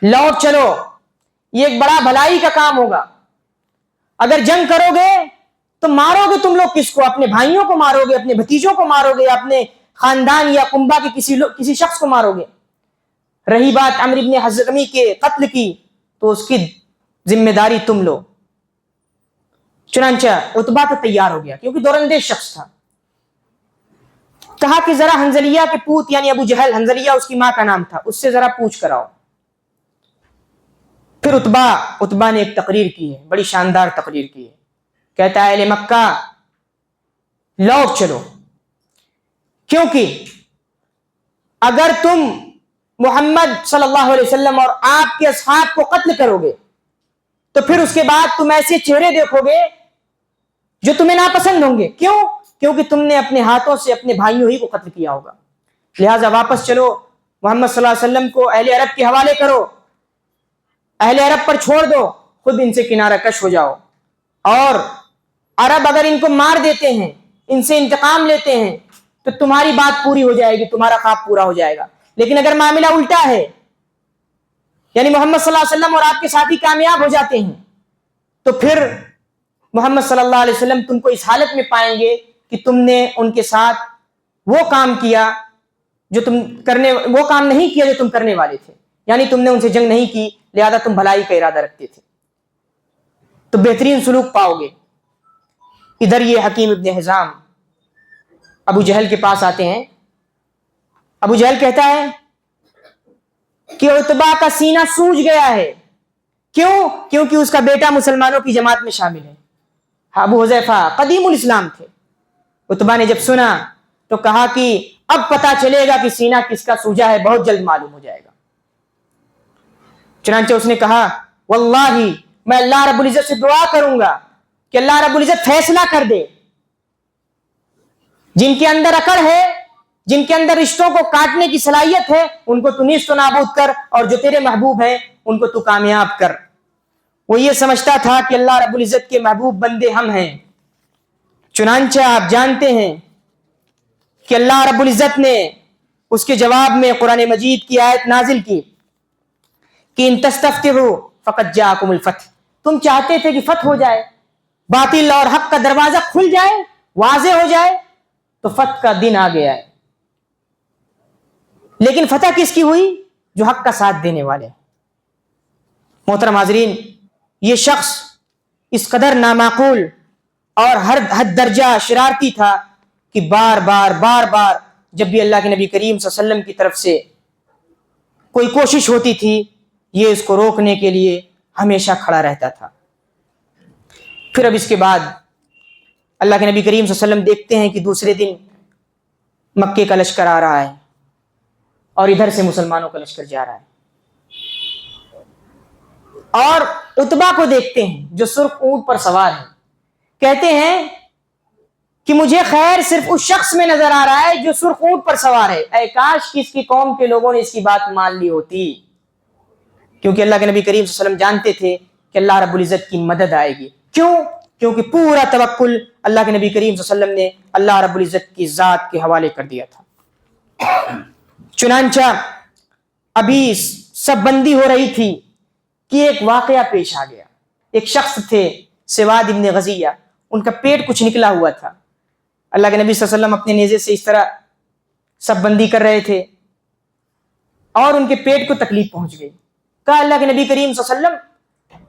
لوٹ چلو، یہ ایک بڑا بھلائی کا کام ہوگا، اگر جنگ کرو گے تو مارو گے تم لوگ کس کو؟ اپنے بھائیوں کو مارو گے، اپنے بھتیجوں کو مارو گے، اپنے خاندان یا کنبہ کے کسی شخص کو مارو گے۔ رہی بات عمرو بن حضرمی کے قتل کی تو اس کی ذمہ داری تم لو۔ چنانچہ عتبہ تو تیار ہو گیا کیونکہ دوراندیش شخص تھا، کہا کہ ذرا حنظلیہ کے پوت یعنی ابو جہل، حنظلیہ اس کی ماں کا نام تھا، اس سے ذرا پوچھ کر آؤ۔ پھر عتبہ نے ایک تقریر کی ہے، بڑی شاندار تقریر کی ہے، کہتا ہے اہل مکہ لوٹ چلو، کیونکہ اگر تم محمد صلی اللہ علیہ وسلم اور آپ کے اصحاب کو قتل کرو گے تو پھر اس کے بعد تم ایسے چہرے دیکھو گے جو تمہیں ناپسند ہوں گے۔ کیوں؟ کیونکہ تم نے اپنے ہاتھوں سے اپنے بھائیوں ہی کو قتل کیا ہوگا، لہٰذا واپس چلو، محمد صلی اللہ علیہ وسلم کو اہل عرب کے حوالے کرو، اہل عرب پر چھوڑ دو، خود ان سے کنارہ کش ہو جاؤ، اور عرب اگر ان کو مار دیتے ہیں، ان سے انتقام لیتے ہیں تو تمہاری بات پوری ہو جائے گی، تمہارا خواب پورا ہو جائے گا۔ لیکن اگر معاملہ الٹا ہے، یعنی محمد صلی اللہ علیہ وسلم اور آپ کے ساتھی کامیاب ہو جاتے ہیں، تو پھر محمد صلی اللہ علیہ وسلم تم کو اس حالت میں پائیں گے کہ تم نے ان کے ساتھ وہ کام کیا جو وہ کام نہیں کیا جو تم کرنے والے تھے، یعنی تم نے ان سے جنگ نہیں کی، لہذا تم بھلائی کا ارادہ رکھتے تھے، تو بہترین سلوک پاؤ گے۔ ادھر یہ حکیم ابن حزام ابو جہل کے پاس آتے ہیں، ابو جہل کہتا ہے کہ عتبہ کا سینہ سوج گیا ہے، کیوں؟ کیونکہ اس کا بیٹا مسلمانوں کی جماعت میں شامل ہے، ابو حذیفہ قدیم الاسلام تھے. عتبہ نے جب سنا تو کہا کہ اب پتا چلے گا کہ سینہ کس کا سوجا ہے, بہت جلد معلوم ہو جائے گا. چنانچہ اس نے کہا واللہ میں اللہ رب العزت سے دعا کروں گا کہ اللہ رب العزت فیصلہ کر دے. جن کے اندر اکڑ ہے, جن کے اندر رشتوں کو کاٹنے کی صلاحیت ہے, ان کو تو نیست و نابود کر, اور جو تیرے محبوب ہیں ان کو تو کامیاب کر. وہ یہ سمجھتا تھا کہ اللہ رب العزت کے محبوب بندے ہم ہیں. چنانچہ آپ جانتے ہیں کہ اللہ رب العزت نے اس کے جواب میں قرآن مجید کی آیت نازل کی کہ ان تستفتحوا فقد جاءکم الفتح. تم چاہتے تھے کہ فتح ہو جائے, باطل اور حق کا دروازہ کھل جائے, واضح ہو جائے, تو فتح کا دن آ گیا ہے. لیکن فتح کس کی ہوئی؟ جو حق کا ساتھ دینے والے. محترم حاضرین, یہ شخص اس قدر نامعقول اور ہر حد درجہ شرارتی تھا کہ بار بار جب بھی اللہ کے نبی کریم صلی اللہ علیہ وسلم کی طرف سے کوئی کوشش ہوتی تھی, یہ اس کو روکنے کے لیے ہمیشہ کھڑا رہتا تھا. پھر اب اس کے بعد اللہ کے نبی کریم صلی اللہ علیہ وسلم دیکھتے ہیں کہ دوسرے دن مکے کا لشکر آ رہا ہے اور ادھر سے مسلمانوں کا لشکر جا رہا ہے, اور عتبہ کو دیکھتے ہیں جو سرخ اونٹ پر سوار ہے. کہتے ہیں کہ مجھے خیر صرف اس شخص میں نظر آ رہا ہے جو سرخ اونٹ پر سوار ہے. اے کاش کہ اس کی قوم کے لوگوں نے اس کی بات مان لی ہوتی, کیونکہ اللہ کے نبی کریم صلی اللہ علیہ وسلم جانتے تھے کہ اللہ رب العزت کی مدد آئے گی. کیوں؟ کیونکہ پورا توکل اللہ کے نبی کریم صلی اللہ علیہ وسلم نے اللہ رب العزت کی ذات کے حوالے کر دیا تھا. چنانچہ ابھی سب بندی ہو رہی تھی کہ ایک واقعہ پیش آ گیا. ایک شخص تھے سواد ابن غزیہ, ان کا پیٹ کچھ نکلا ہوا تھا. اللہ کے نبی صلی اللہ علیہ وسلم اپنے نیزے سے اس طرح سب بندی کر رہے تھے اور ان کے پیٹ کو تکلیف پہنچ گئی. کہا اللہ کے نبی کریم صلی اللہ علیہ وسلم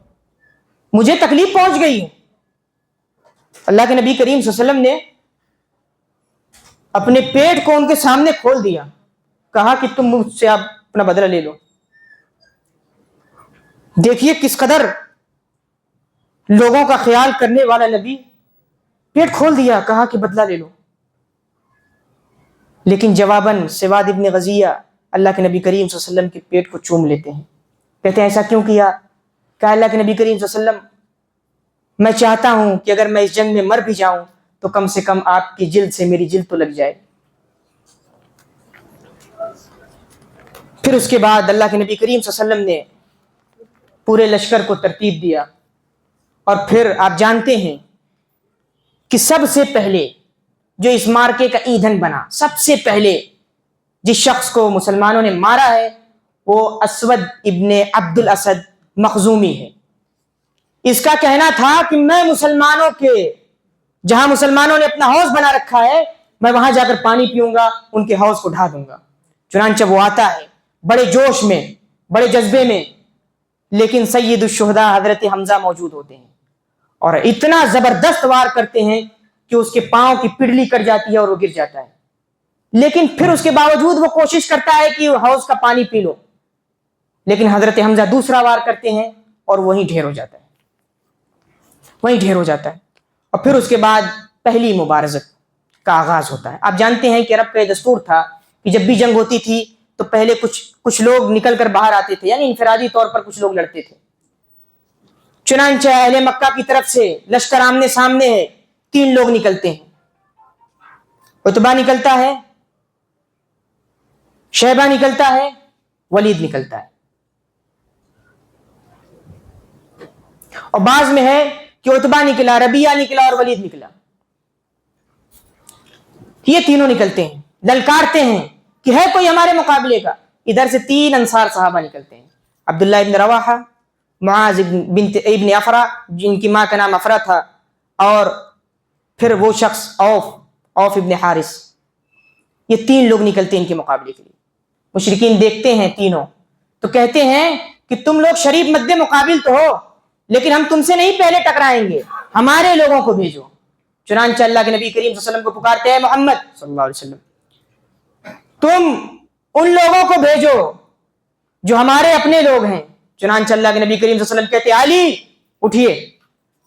مجھے تکلیف پہنچ گئی ہے. اللہ کے نبی کریم صلی اللہ علیہ وسلم نے اپنے پیٹ کو ان کے سامنے کھول دیا, کہا کہ تم مجھ سے آپ اپنا بدلہ لے لو. دیکھیے کس قدر لوگوں کا خیال کرنے والا نبی, پیٹ کھول دیا, کہا کہ بدلہ لے لو. لیکن جواباً سواد ابن غزیہ اللہ کے نبی کریم صلی اللہ علیہ وسلم کے پیٹ کو چوم لیتے ہیں. کہتے ہیں ایسا کیوں کیا؟ کہا اللہ کے نبی کریم صلی اللہ علیہ وسلم میں چاہتا ہوں کہ اگر میں اس جنگ میں مر بھی جاؤں تو کم سے کم آپ کی جلد سے میری جلد تو لگ جائے. پھر اس کے بعد اللہ کے نبی کریم صلی اللہ علیہ وسلم نے پورے لشکر کو ترتیب دیا, اور پھر آپ جانتے ہیں کہ سب سے پہلے جو اس مارکے کا ایندھن بنا, سب سے پہلے جس شخص کو مسلمانوں نے مارا ہے وہ اسود ابن عبد الاسد مخزومی ہے. اس کا کہنا تھا کہ میں مسلمانوں کے جہاں مسلمانوں نے اپنا حوض بنا رکھا ہے میں وہاں جا کر پانی پیوں گا, ان کے حوض کو ڈھا دوں گا. چنانچہ وہ آتا ہے بڑے جوش میں, بڑے جذبے میں, لیکن سید الشہداء حضرت حمزہ موجود ہوتے ہیں اور اتنا زبردست وار کرتے ہیں کہ اس کے پاؤں کی پڑلی کٹ جاتی ہے اور وہ گر جاتا ہے. لیکن پھر اس کے باوجود وہ کوشش کرتا ہے کہ حوض کا پانی پی لو, لیکن حضرت حمزہ دوسرا وار کرتے ہیں اور وہیں ڈھیر ہو جاتا ہے, وہیں ڈھیر ہو جاتا ہے. اور پھر اس کے بعد پہلی مبارزت کا آغاز ہوتا ہے. آپ جانتے ہیں کہ عرب کا یہ دستور تھا کہ جب بھی جنگ ہوتی تھی تو پہلے کچھ لوگ نکل کر باہر آتے تھے, یعنی انفرادی طور پر کچھ لوگ لڑتے تھے. چنانچہ اہل مکہ کی طرف سے لشکر آمنے سامنے ہے, 3 لوگ نکلتے ہیں. عتبہ نکلتا ہے, شیبہ نکلتا ہے, ولید نکلتا ہے. اور بعض میں ہے کہ عتبہ نکلا, ربیعہ نکلا اور ولید نکلا. یہ تینوں نکلتے ہیں, للکارتے ہیں کہ ہے کوئی ہمارے مقابلے کا. ادھر سے 3 انصار صحابہ نکلتے ہیں, عبداللہ ابن رواحہ, معاذ ابن افرا جن کی ماں کا نام افرا تھا, اور پھر وہ شخص اوف ابن حارث. یہ 3 لوگ نکلتے ہیں ان کے مقابلے کے لیے. مشرکین دیکھتے ہیں تینوں تو کہتے ہیں کہ تم لوگ شریف مد مقابل تو ہو, لیکن ہم تم سے نہیں پہلے ٹکرائیں گے, ہمارے لوگوں کو بھیجو. چنانچہ اللہ کے نبی کریم صلی اللہ علیہ وسلم کو پکارتے ہیں محمد صلی اللہ علیہ وسلم تم ان لوگوں کو بھیجو جو ہمارے اپنے لوگ ہیں. چنانچہ اللہ کے نبی کریم صلی اللہ علیہ وسلم کہتے ہیں علی اٹھیے,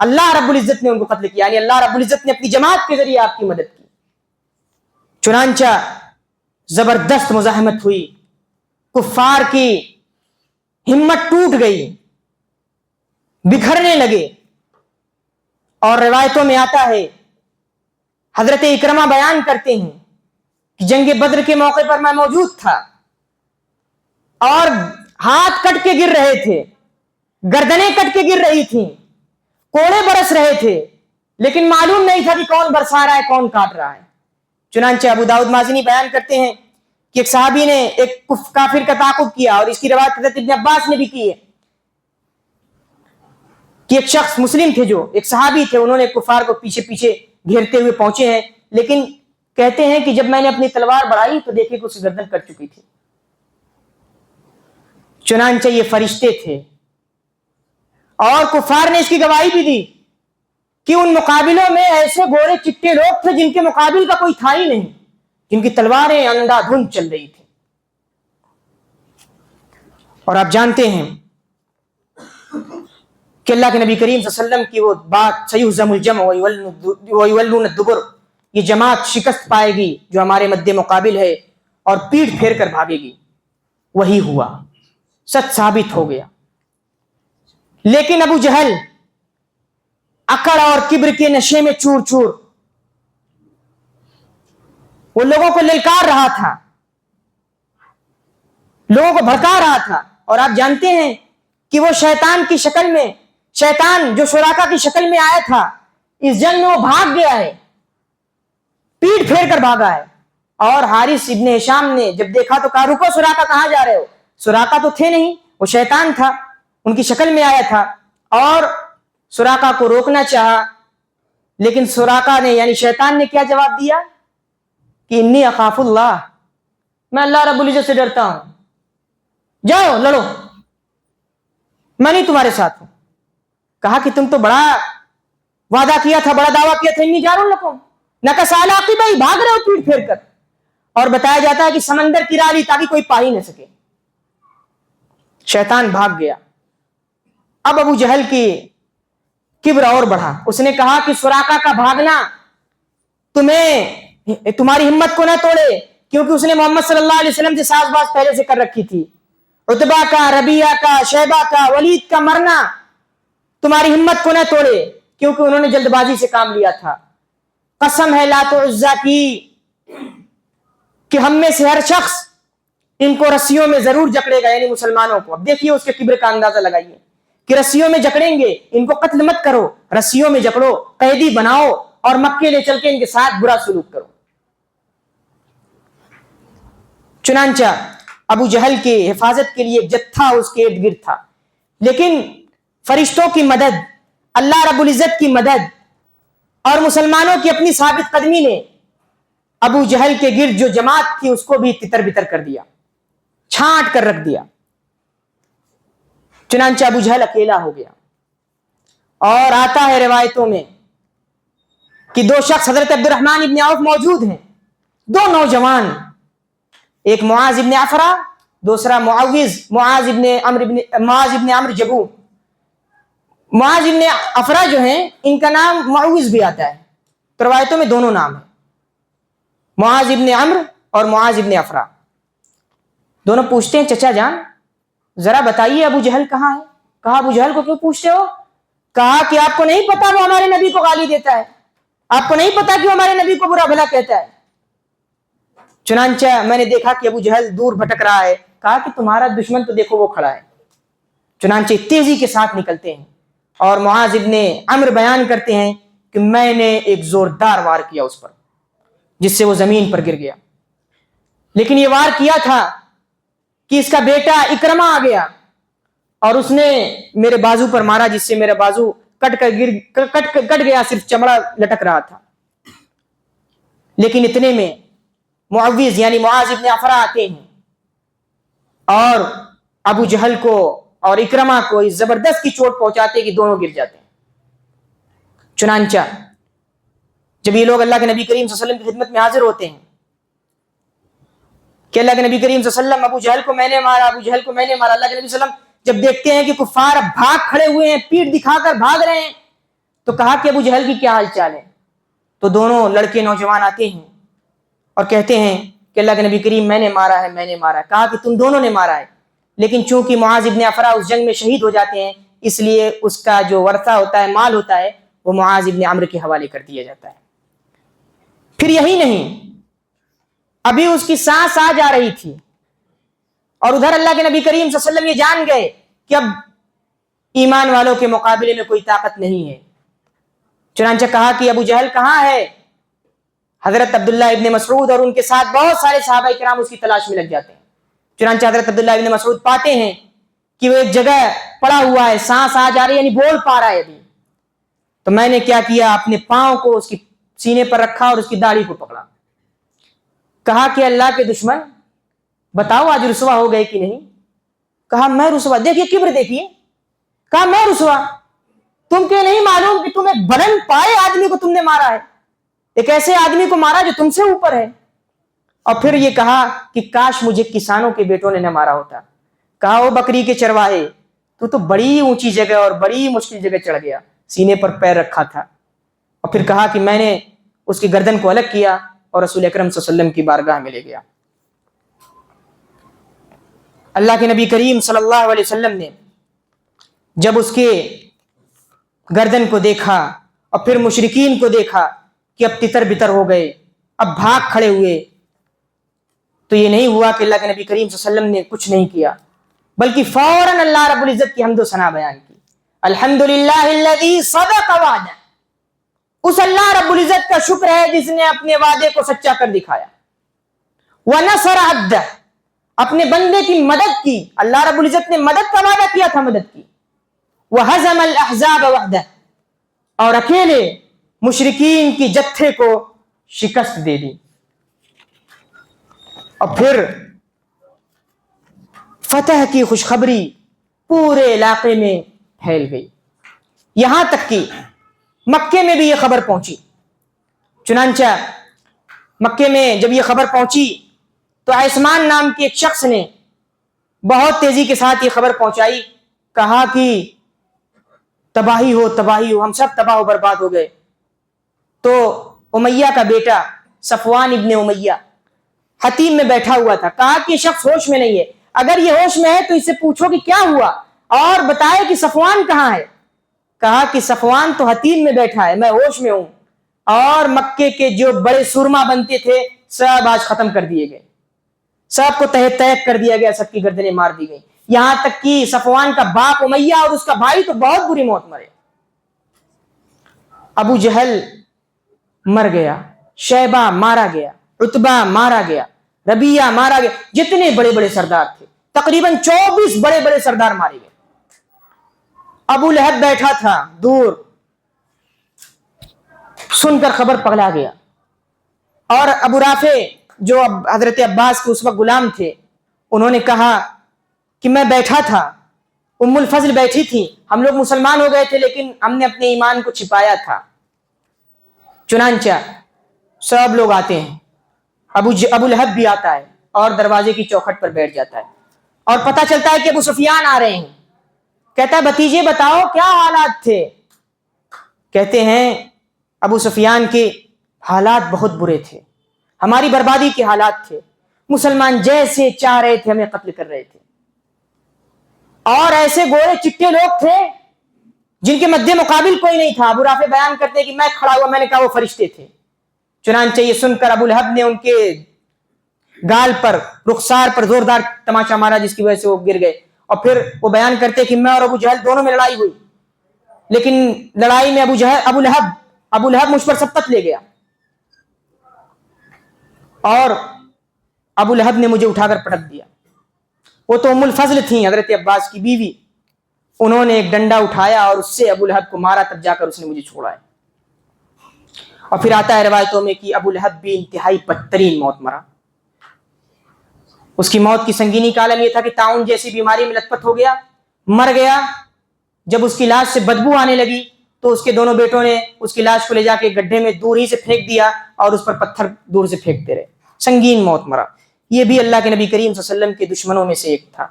اللہ رب العزت نے ان کو قتل کیا، یعنی اللہ رب العزت نے اپنی جماعت کے ذریعے آپ کی مدد کی۔ چنانچہ زبردست مزاحمت ہوئی، کفار کی ہمت ٹوٹ گئی، بکھرنے لگے۔ اور روایتوں میں آتا ہے، حضرت اکرمہ بیان کرتے ہیں کہ جنگ بدر کے موقع پر میں موجود تھا اور ہاتھ کٹ کے گر رہے تھے، گردنیں کٹ کے گر رہی تھیں، کوڑے برس رہے تھے، لیکن معلوم نہیں تھا کہ کون برسا رہا ہے کون کاٹ رہا ہے۔ چنانچہ ابو داؤد مازنی بیان کرتے ہیں کہ ایک صحابی نے ایک کافر کا تعاقب کیا، اور اس کی روایت حضرت ابن عباس نے بھی کی ہے کہ ایک شخص مسلم تھے، جو ایک صحابی تھے، انہوں نے کفار کو پیچھے پیچھے گھیرتے ہوئے پہنچے ہیں، لیکن کہتے ہیں کہ جب میں نے اپنی تلوار بڑھائی تو دیکھے کہ اس کی گردن کٹ چکی تھی۔ چنانچہ یہ فرشتے تھے، اور کفار نے اس کی گواہی بھی دی کہ ان مقابلوں میں ایسے گورے چٹے لوگ تھے جن کے مقابل کا کوئی تھا ہی نہیں، جن کی تلواریں اندھا دھند چل رہی تھی۔ اور آپ جانتے ہیں کہ اللہ کے نبی کریم صلی اللہ علیہ وسلم کی وہ بات، سیہزم الجمع ویولون الدبر، یہ جماعت شکست پائے گی جو ہمارے مد مقابل ہے اور پیٹھ پھیر کر بھاگے گی، وہی ہوا، سچ ثابت ہو گیا۔ لیکن ابو جہل اکڑ اور کبر کے نشے میں چور چور وہ لوگوں کو للکار رہا تھا، لوگوں کو بھڑکا رہا تھا، اور آپ جانتے ہیں کہ وہ شیطان کی شکل میں، شیطان جو سراقہ کی شکل میں آیا تھا، اس جنگ میں وہ بھاگ گیا ہے، پیٹ پھیر کر بھاگا ہے۔ اور حارث ابن ہشام نے جب دیکھا تو کہا، رکو سراقہ کہاں جا رہے ہو؟ سراقہ تو تھے نہیں، وہ شیطان تھا، ان کی شکل میں آیا تھا، اور سراقہ کو روکنا چاہا، لیکن سراقہ نے یعنی شیطان نے کیا جواب دیا کہ انی اخاف اللہ، میں اللہ رب العزت سے ڈرتا ہوں، جاؤ لڑو، میں نہیں تمہارے ساتھ ہوں۔ کہا کہ تم تو بڑا وعدہ کیا تھا، بڑا دعویٰ کیا تھا، انی جار لکم نکس علی عقبیہ، بھاگ رہے ہو پیٹ پھیر کر۔ اور بتایا جاتا ہے کہ سمندر کی رالی تاکہ کوئی پا ہی نہ سکے۔ شیطان بھاگ گیا۔ اب ابو جہل کی کبر اور بڑھا، اس نے کہا کہ سراقہ کا بھاگنا تمہاری ہمت کو نہ توڑے، کیونکہ اس نے محمد صلی اللہ علیہ وسلم سے ساز باز پہلے سے کر رکھی تھی۔ عتبہ کا، ربیعہ کا، شیبہ کا، ولید کا مرنا تمہاری ہمت کو نہ توڑے، کیونکہ انہوں نے جلد بازی سے کام لیا تھا۔ قسم ہے لات و عزا کی کہ ہم میں سے ہر شخص ان کو رسیوں میں ضرور جکڑے گا، یعنی مسلمانوں کو۔ اب دیکھیے اس کے کبر کا اندازہ لگائیے کہ رسیوں میں جکڑیں گے، ان کو قتل مت کرو، رسیوں میں جکڑو، قیدی بناؤ، اور مکے لے چل کے ان کے ساتھ برا سلوک کرو۔ چنانچہ ابو جہل کی حفاظت کے لیے ایک جتھا اس کے ارد گرد تھا، لیکن فرشتوں کی مدد، اللہ رب العزت کی مدد اور مسلمانوں کی اپنی ثابت قدمی نے ابو جہل کے گرد جو جماعت تھی اس کو بھی تتر بتر کر دیا، چھانٹ کر رکھ دیا۔ چنانچہ ابو جہل اکیلا ہو گیا، اور آتا ہے روایتوں میں کہ دو شخص حضرت عبد الرحمن ابن عوف موجود ہیں، دو نوجوان، ایک معاذ ابن عفرہ، دوسرا معاذ ابن عمرو جبو۔ معاذ ابن عفرہ جو ہیں ان کا نام معوذ بھی آتا ہے، تو روایتوں میں دونوں نام ہیں، معاذ ابن عمرو اور معاذ ابن عفرہ۔ دونوں پوچھتے ہیں، چچا جان ذرا بتائیے ابو جہل کہاں ہے؟ کہا ابو جہل کو کیوں پوچھتے ہو؟ کہا کہ آپ کو نہیں پتا وہ ہمارے نبی کو گالی دیتا ہے، آپ کو نہیں پتا کہ وہ ہمارے نبی کو برا بھلا کہتا ہے۔ چنانچہ میں نے دیکھا کہ ابو جہل دور بھٹک رہا ہے، کہا کہ تمہارا دشمن تو دیکھو وہ کھڑا ہے۔ چنانچہ تیزی کے ساتھ نکلتے ہیں، اور معاذ ابن عمرو بیان کرتے ہیں کہ میں نے ایک زوردار وار کیا اس پر، جس سے وہ زمین پر گر گیا، لیکن یہ وار کیا تھا کہ اس کا بیٹا اکرمہ آ گیا اور اس نے میرے بازو پر مارا، جس سے میرا بازو کٹ گیا، صرف چمڑا لٹک رہا تھا۔ لیکن اتنے میں معوذ یعنی معاذ ابن عفرہ آتے ہیں اور ابو جہل کو اور اکرمہ کو اس زبردست کی چوٹ پہنچاتے کہ دونوں گر جاتے ہیں۔ چنانچہ جب یہ لوگ اللہ کے نبی کریم صلی اللہ علیہ وسلم کی خدمت میں حاضر ہوتے ہیں کہ اللہ کے نبی کریم صلی اللہ علیہ وسلم ابو جہل کو میں نے مارا، ابو جہل کو میں نے مارا، اللہ کے نبی صلی اللہ علیہ وسلم جب دیکھتے ہیں کہ کفار بھاگ کھڑے ہوئے ہیں، پیٹ دکھا کر بھاگ رہے ہیں، تو کہا کہ ابو جہل کی کیا حال چال ہے؟ تو دونوں لڑکے نوجوان آتے ہیں اور کہتے ہیں کہ اللہ کے نبی کریم میں نے مارا ہے، میں نے مارا ہے۔ کہا کہ تم دونوں نے مارا ہے، لیکن چونکہ معاذ ابن افرا اس جنگ میں شہید ہو جاتے ہیں، اس لیے اس کا جو ورثہ ہوتا ہے، مال ہوتا ہے، وہ معاذ ابن عمرو کے حوالے کر دیا جاتا ہے۔ پھر یہی نہیں، ابھی اس کی سانس آ جا رہی تھی اور ادھر اللہ کے نبی کریم صلی اللہ علیہ وسلم یہ جان گئے کہ اب ایمان والوں کے مقابلے میں کوئی طاقت نہیں ہے۔ چنانچہ کہا کہ ابو جہل کہاں ہے؟ حضرت عبداللہ ابن مسعود اور ان کے ساتھ بہت سارے صحابہ کرام اس کی تلاش میں لگ جاتے ہیں۔ چنانچہ حضرت عبداللہ ابن مسعود پاتے ہیں کہ وہ ایک جگہ پڑا ہوا ہے، سانس آ جا رہی ہے، یعنی بول پا رہا ہے ابھی۔ تو میں نے کیا کیا، اپنے پاؤں کو اس کی سینے پر رکھا اور اس کی داڑھی کو پکڑا۔ کہا کہ اللہ کے دشمن بتاؤ آج رسوا ہو گئے کہ نہیں؟ کہا میں رسوا، دیکھیے کبر دیکھیے، کہا میں رسوا، تم کے نہیں معلوم کہ تم ایک بلند پائے آدمی کو تم نے مارا ہے، ایک ایسے آدمی کو مارا جو تم سے اوپر ہے۔ اور پھر یہ کہا کہ کاش مجھے کسانوں کے بیٹوں نے نہ مارا ہوتا۔ کہا وہ بکری کے چرواہے، تو بڑی اونچی جگہ اور بڑی مشکل جگہ چڑھ گیا، سینے پر پیر رکھا تھا۔ اور پھر کہا کہ میں نے اس کی گردن کو الگ کیا اور رسول اکرم صلی اللہ علیہ وسلم کی بارگاہ میں لے گیا۔ اللہ کے نبی کریم صلی اللہ علیہ وسلم نے جب اس کے گردن کو دیکھا اور پھر مشرکین کو دیکھا کہ اب تتر بتر ہو گئے، اب بھاگ کھڑے ہوئے، تو یہ نہیں ہوا کہ اللہ کے نبی کریم صلی اللہ علیہ وسلم نے کچھ نہیں کیا، بلکہ فوراً اللہ رب العزت کی حمد و ثنا بیان کی۔ الحمدللہ الذی صدق وعدہ، اس اللہ رب العزت کا شکر ہے جس نے اپنے وعدے کو سچا کر دکھایا۔ ونصر عبدہ، اپنے بندے کی مدد کی، اللہ رب العزت نے مدد کا وعدہ کیا تھا، مدد کی۔ وہزم الاحزاب وحدہ، اور اکیلے مشرکین کی جتھے کو شکست دے دی۔ اور پھر فتح کی خوشخبری پورے علاقے میں پھیل گئی، یہاں تک کہ مکے میں بھی یہ خبر پہنچی۔ چنانچہ مکے میں جب یہ خبر پہنچی تو عثمان نام کے ایک شخص نے بہت تیزی کے ساتھ یہ خبر پہنچائی، کہا کہ تباہی ہو، تباہی ہو، ہم سب تباہ و برباد ہو گئے۔ تو امیہ کا بیٹا صفوان ابن امیہ حتیم میں بیٹھا ہوا تھا، کہا کہ یہ شخص ہوش میں نہیں ہے، اگر یہ ہوش میں ہے تو اس سے پوچھو کہ کیا ہوا اور بتائے کہ صفوان کہاں ہے۔ کہا کہ صفوان تو حتیم میں بیٹھا ہے، میں ہوش میں ہوں، اور مکے کے جو بڑے سرما بنتے تھے سب آج ختم کر دیے گئے، سب کو تہہ تہہ کر دیا گیا، سب کی گردنیں مار دی گئی، یہاں تک کہ صفوان کا باپ امیہ اور اس کا بھائی تو بہت بری موت مرے۔ ابو جہل مر گیا، شیبہ مارا گیا، عتبہ مارا گیا، ربیعہ مارا گیا، جتنے بڑے بڑے سردار تھے تقریباً 24 بڑے بڑے سردار مارے گئے۔ ابو لہب بیٹھا تھا دور، سن کر خبر پگلا گیا، اور ابو رافع جو حضرت عباس کے اس وقت غلام تھے، انہوں نے کہا کہ میں بیٹھا تھا، ام الفضل بیٹھی تھی، ہم لوگ مسلمان ہو گئے تھے لیکن ہم نے اپنے ایمان کو چھپایا تھا۔ چنانچہ سب لوگ آتے ہیں، ابو لہب بھی آتا ہے اور دروازے کی چوکھٹ پر بیٹھ جاتا ہے، اور پتہ چلتا ہے کہ ابو سفیان آ رہے ہیں۔ کہتا ہے بھتیجے بتاؤ کیا حالات تھے؟ کہتے ہیں ابو سفیان کے حالات بہت برے تھے، ہماری بربادی کے حالات تھے، مسلمان جیسے چاہ رہے تھے ہمیں قتل کر رہے تھے، اور ایسے گورے چٹے لوگ تھے جن کے مد مقابل کوئی نہیں تھا۔ ابو رافع بیان کرتے کہ میں کھڑا ہوا، میں نے کہا وہ فرشتے تھے۔ چنانچہ یہ سن کر ابو لہب نے ان کے گال پر، رخسار پر زوردار تماچا مارا، جس کی وجہ سے وہ گر گئے۔ اور پھر وہ بیان کرتے کہ میں اور ابو جہل دونوں میں لڑائی ہوئی، لیکن لڑائی میں ابو لہب مجھ پر سبقت لے گیا، اور ابو لہب نے مجھے اٹھا کر پٹک دیا۔ وہ تو ام الفضل تھیں، حضرت عباس کی بیوی، انہوں نے ایک ڈنڈا اٹھایا اور اس سے ابو لہب کو مارا، تب جا کر اس نے مجھے چھوڑا ہے۔ اور پھر آتا ہے روایتوں میں کہ ابو لہب بھی انتہائی بدترین موت مرا۔ اس کی موت کی سنگینی کا عالم یہ تھا کہ طاعون جیسی بیماری میں لت پت ہو گیا، مر گیا۔ جب اس کی لاش سے بدبو آنے لگی تو اس کے دونوں بیٹوں نے اس کی لاش کو لے جا کے گڈھے میں دور ہی سے پھینک دیا اور اس پر پتھر دور سے پھینکتے رہے، سنگین موت مرا۔ یہ بھی اللہ کے نبی کریم صلی اللہ علیہ وسلم کے دشمنوں میں سے ایک تھا۔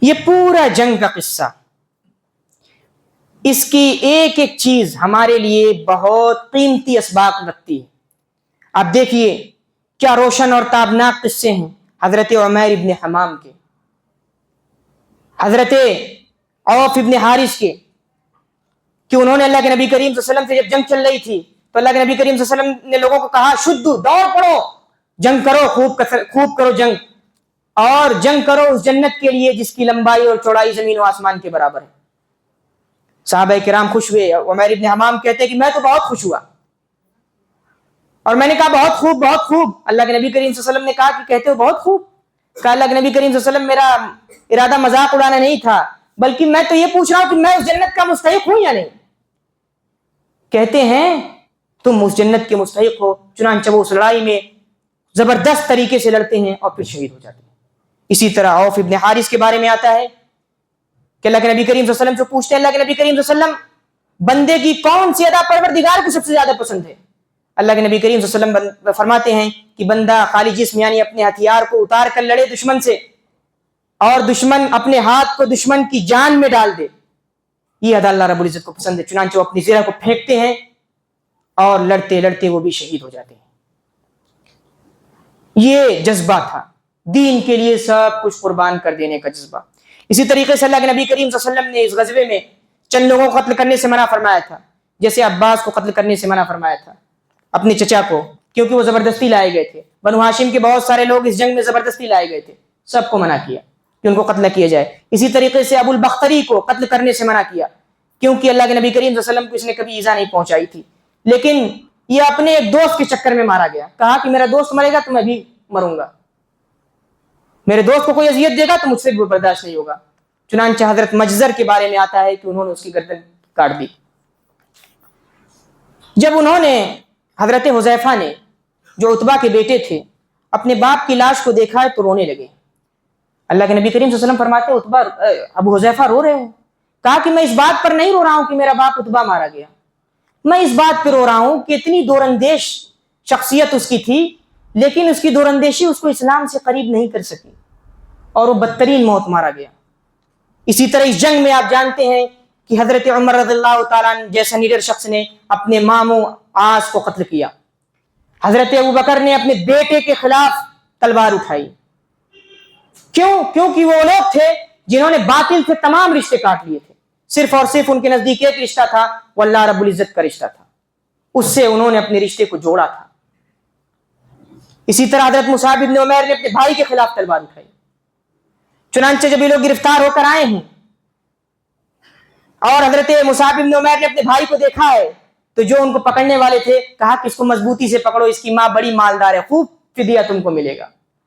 یہ پورا جنگ کا قصہ اس کی ایک ایک چیز ہمارے لیے بہت قیمتی اسباق رکھتی ہے. آپ دیکھیے کیا روشن اور تابناک قصے ہیں حضرت عمیر ابن حمام کے، حضرت عوف ابن حارث کے، کہ انہوں نے اللہ کے نبی کریم صلی اللہ علیہ وسلم سے جب جنگ چل رہی تھی تو اللہ کے نبی کریم صلی اللہ علیہ وسلم نے لوگوں کو کہا شدو، دوڑ پڑو، جنگ کرو، خوب کرو جنگ، اور جنگ کرو اس جنت کے لیے جس کی لمبائی اور چوڑائی زمین و آسمان کے برابر ہے. صحابہ کرام خوش ہوئے. عمیر ابن حمام کہتے ہیں کہ میں تو بہت خوش ہوا اور میں نے کہا بہت خوب بہت خوب. اللہ کے نبی کریم صلی اللہ علیہ وسلم نے کہا کہ کہتے ہو بہت خوب. کہا اللہ کے نبی کریم صلی اللہ علیہ وسلم میرا ارادہ مذاق اڑانا نہیں تھا، بلکہ میں تو یہ پوچھ رہا ہوں کہ میں اس جنت کا مستحق ہوں یا نہیں. کہتے ہیں تم اس جنت کے مستحق ہو. چنانچہ وہ اس لڑائی میں زبردست طریقے سے لڑتے ہیں اور پھر شہید ہو جاتے ہیں. اسی طرح عوف ابن حارث کے بارے میں آتا ہے کہ اللہ کے نبی کریم صلی اللہ علیہ وسلم سے پوچھتے ہیں اللہ کے نبی کریم صلی اللہ علیہ وسلم بندے کی کون سی ادا پروردگار کو سب سے زیادہ پسند ہے؟ اللہ کے نبی کریم صلی اللہ علیہ وسلم فرماتے ہیں کہ بندہ خالی جسم یعنی اپنے ہتھیار کو اتار کر لڑے دشمن سے، اور دشمن اپنے ہاتھ کو دشمن کی جان میں ڈال دے، یہ ادا اللہ رب العزت کو پسند ہے. چنانچہ وہ اپنی زرہ کو پھینکتے ہیں اور لڑتے لڑتے وہ بھی شہید ہو جاتے ہیں. یہ جذبہ تھا دین کے لیے سب کچھ قربان کر دینے کا جذبہ. اسی طریقے سے اللہ کے نبی کریم صلی اللہ علیہ وسلم نے اس غزوے میں چند لوگوں کو قتل کرنے سے منع فرمایا تھا، جیسے عباس کو قتل کرنے سے منع فرمایا تھا، اپنے چچا کو، کیونکہ وہ زبردستی لائے گئے تھے. بنو ہاشم کے بہت سارے لوگ اس جنگ میں زبردستی لائے گئے تھے، سب کو منع کیا کہ ان کو قتل کیا جائے. اسی طریقے سے ابو البختری کو قتل کرنے سے منع کیا، کیونکہ اللہ کے نبی کریم صلی اللہ علیہ وسلم کو اس نے کبھی ایذا نہیں پہنچائی تھی، لیکن یہ اپنے ایک دوست کے چکر میں مارا گیا. کہا کہ میرا دوست مرے گا تو میں بھی مروں گا، میرے دوست کو کوئی اذیت دے گا تو مجھ سے بھی برداشت نہیں ہوگا. چنانچہ حضرت مجزر کے بارے میں آتا ہے کہ انہوں نے اس کی گردن کاٹ دی. جب انہوں نے حضرت حذیفہ نے جو عتبہ کے بیٹے تھے اپنے باپ کی لاش کو دیکھا ہے تو رونے لگے. اللہ کے نبی کریم صلی اللہ علیہ وسلم فرماتے عتبہ ابو حذیفہ رو رہے ہو؟ کہا کہ میں اس بات پر نہیں رو رہا ہوں کہ میرا باپ عتبہ مارا گیا، میں اس بات پہ رو رہا ہوں کہ اتنی دوراندیش شخصیت اس کی تھی لیکن اس کی دوراندیشی اس کو اسلام سے قریب نہیں کر سکی اور وہ بدترین موت مارا گیا. اسی طرح اس جنگ میں آپ جانتے ہیں کہ حضرت عمر رضی اللہ تعالیٰ جیسا نیڈر شخص نے اپنے ماموں عاص کو قتل کیا. حضرت ابوبکر نے اپنے بیٹے کے خلاف تلوار اٹھائی. کیوں؟ کیونکہ وہ لوگ تھے جنہوں نے باطل سے تمام رشتے کاٹ لیے تھے، صرف اور صرف ان کے نزدیک ایک رشتہ تھا، وہ اللہ رب العزت کا رشتہ تھا، اس سے انہوں نے اپنے رشتے کو جوڑا تھا. اسی طرح حضرت مصعب بن عمیر نے اپنے بھائی کے خلاف تلوار اٹھائی. چنانچہ جب یہ لوگ گرفتار ہو کر آئے ہیں اور حضرت مصعب بن عمیر نے اپنے بھائی کو دیکھا ہے تو جو ان کو پکڑنے والے تھے کہا کہ اس کو مضبوطی سے پکڑو، اس کی ماں بڑی مالدار ہے، خوب فدیہ تم کو ملے گا،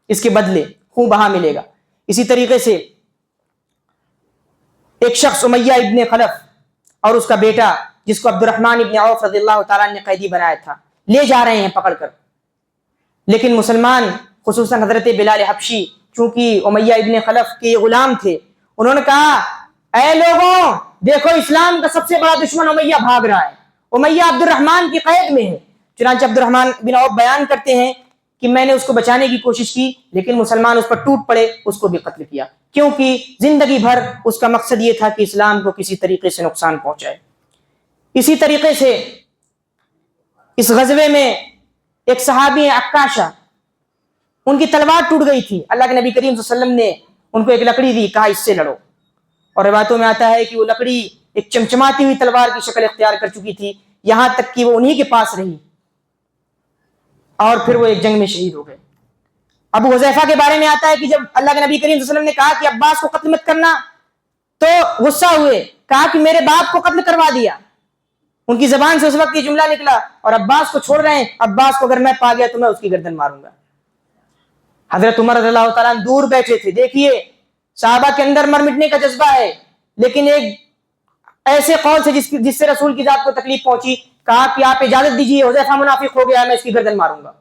اس کے بدلے خوب بہا ملے گا. اسی طریقے سے ایک شخص امیہ ابن خلف اور اس کا بیٹا جس کو عبد الرحمن ابن عوف رضی اللہ تعالیٰ نے قیدی بنایا تھا لے جا رہے ہیں پکڑ کر، لیکن مسلمان خصوصاً حضرت بلال حبشی چونکہ امیہ ابن خلف کے غلام تھے، انہوں نے کہا اے لوگوں دیکھو اسلام کا سب سے بڑا دشمن امیہ بھاگ رہا ہے، امیہ عبد الرحمن کی قید میں ہے. چنانچہ عبد الرحمن بن عوف بیان کرتے ہیں کہ میں نے اس کو بچانے کی کوشش کی لیکن مسلمان اس پر ٹوٹ پڑے، اس کو بھی قتل کیا، کیونکہ زندگی بھر اس کا مقصد یہ تھا کہ اسلام کو کسی طریقے سے نقصان پہنچائے. اسی طریقے سے اس غزوے میں ایک صحابی عکاشہ، ان کی تلوار ٹوٹ گئی تھی، اللہ کے نبی کریم صلی اللہ علیہ وسلم نے ان کو ایک لکڑی دی، کہا اس سے لڑو، اور روایتوں میں آتا ہے کہ وہ لکڑی ایک چمچماتی ہوئی تلوار کی شکل اختیار کر چکی تھی، یہاں تک کہ وہ انہی کے پاس رہی اور پھر وہ ایک جنگ میں شہید ہو گئے. ابو حذیفہ کے بارے میں آتا ہے کہ جب اللہ کے نبی کریم صلی اللہ علیہ وسلم نے کہا کہ عباس کو قتل مت کرنا تو غصہ ہوئے، کہا کہ میرے باپ کو قتل کروا دیا. ان کی زبان سے اس وقت یہ جملہ نکلا اور عباس کو چھوڑ رہے ہیں، عباس کو اگر میں پا گیا تو میں اس کی گردن ماروں گا. حضرت عمر رضی اللہ تعالیٰ دور بیٹھے تھے. دیکھیے صحابہ کے اندر مر مٹنے کا جذبہ ہے، لیکن ایک ایسے قول سے جس سے رسول کی ذات کو تکلیف پہنچی، کہا کہ آپ اجازت دیجیے حذیفہ منافق ہو گیا، میں اس کی گردن ماروں گا.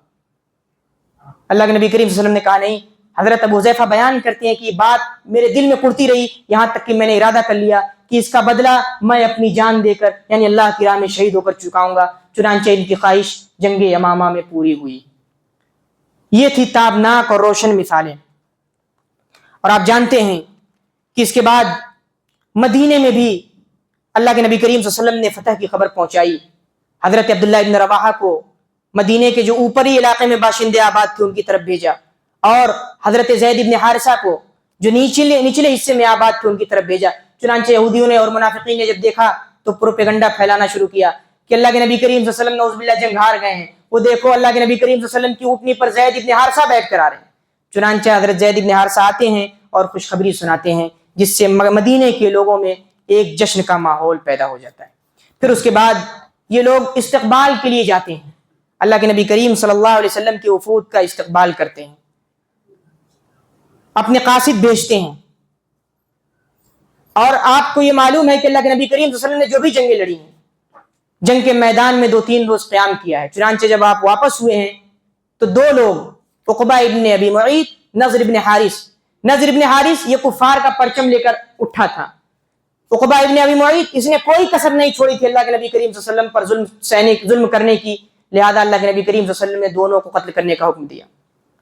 اللہ کے نبی کریم صلی اللہ علیہ وسلم نے کہا نہیں. حضرت ابو حذیفہ بیان کرتے ہیں کہ یہ بات میرے دل میں کڑتی رہی یہاں تک کہ میں نے ارادہ کر لیا کہ اس کا بدلہ میں اپنی جان دے کر یعنی اللہ کی راہ میں شہید ہو کر چکاؤں گا. چنانچہ ان کی خواہش جنگ یمامہ میں پوری ہوئی. یہ تھی تابناک اور روشن مثالیں. اور آپ جانتے ہیں کہ اس کے بعد مدینے میں بھی اللہ کے نبی کریم صلی اللہ علیہ وسلم نے فتح کی خبر پہنچائی. حضرت عبداللہ ابن رواحہ کو مدینے کے جو اوپری علاقے میں باشندے آباد تھے ان کی طرف بھیجا, اور حضرت زید ابن حارثہ کو جو نچلے حصے میں آباد تھے ان کی طرف بھیجا. چنانچہ یہودیوں نے اور منافقین نے جب دیکھا تو پروپیگنڈا پھیلانا شروع کیا کہ اللہ کے نبی کریم صلی اللہ علیہ وسلم نعوذ باللہ جنگ ہار گئے ہیں, وہ دیکھو اللہ کے نبی کریم صلی اللہ علیہ وسلم کی اونٹنی پر زید ابن حارثہ بیٹھ کر آ رہے ہیں. چنانچہ حضرت زید ابن حارثہ آتے ہیں اور خوشخبری سناتے ہیں, جس سے مدینے کے لوگوں میں ایک جشن کا ماحول پیدا ہو جاتا ہے. پھر اس کے بعد یہ لوگ استقبال کے لیے جاتے ہیں, اللہ کے نبی کریم صلی اللہ علیہ وسلم کے وفود کا استقبال کرتے ہیں, اپنے قاصد بھیجتے ہیں. اور آپ کو یہ معلوم ہے کہ اللہ کے نبی کریم صلی اللہ علیہ وسلم نے جو بھی جنگیں لڑی ہیں, جنگ کے میدان میں 2-3 روز قیام کیا ہے. چنانچہ جب آپ واپس ہوئے ہیں تو 2 لوگ عقبہ ابن ابی معیط, نضر ابن حارث یہ کفار کا پرچم لے کر اٹھا تھا. عقبہ ابن ابی معیط اس نے کوئی کسر نہیں چھوڑی تھی اللہ کے نبی کریم صلی اللہ علیہ وسلم پر ظلم کرنے کی, لہذا اللہ کے نبی کریم صلی اللہ علیہ وسلم نے دونوں کو قتل کرنے کا حکم دیا.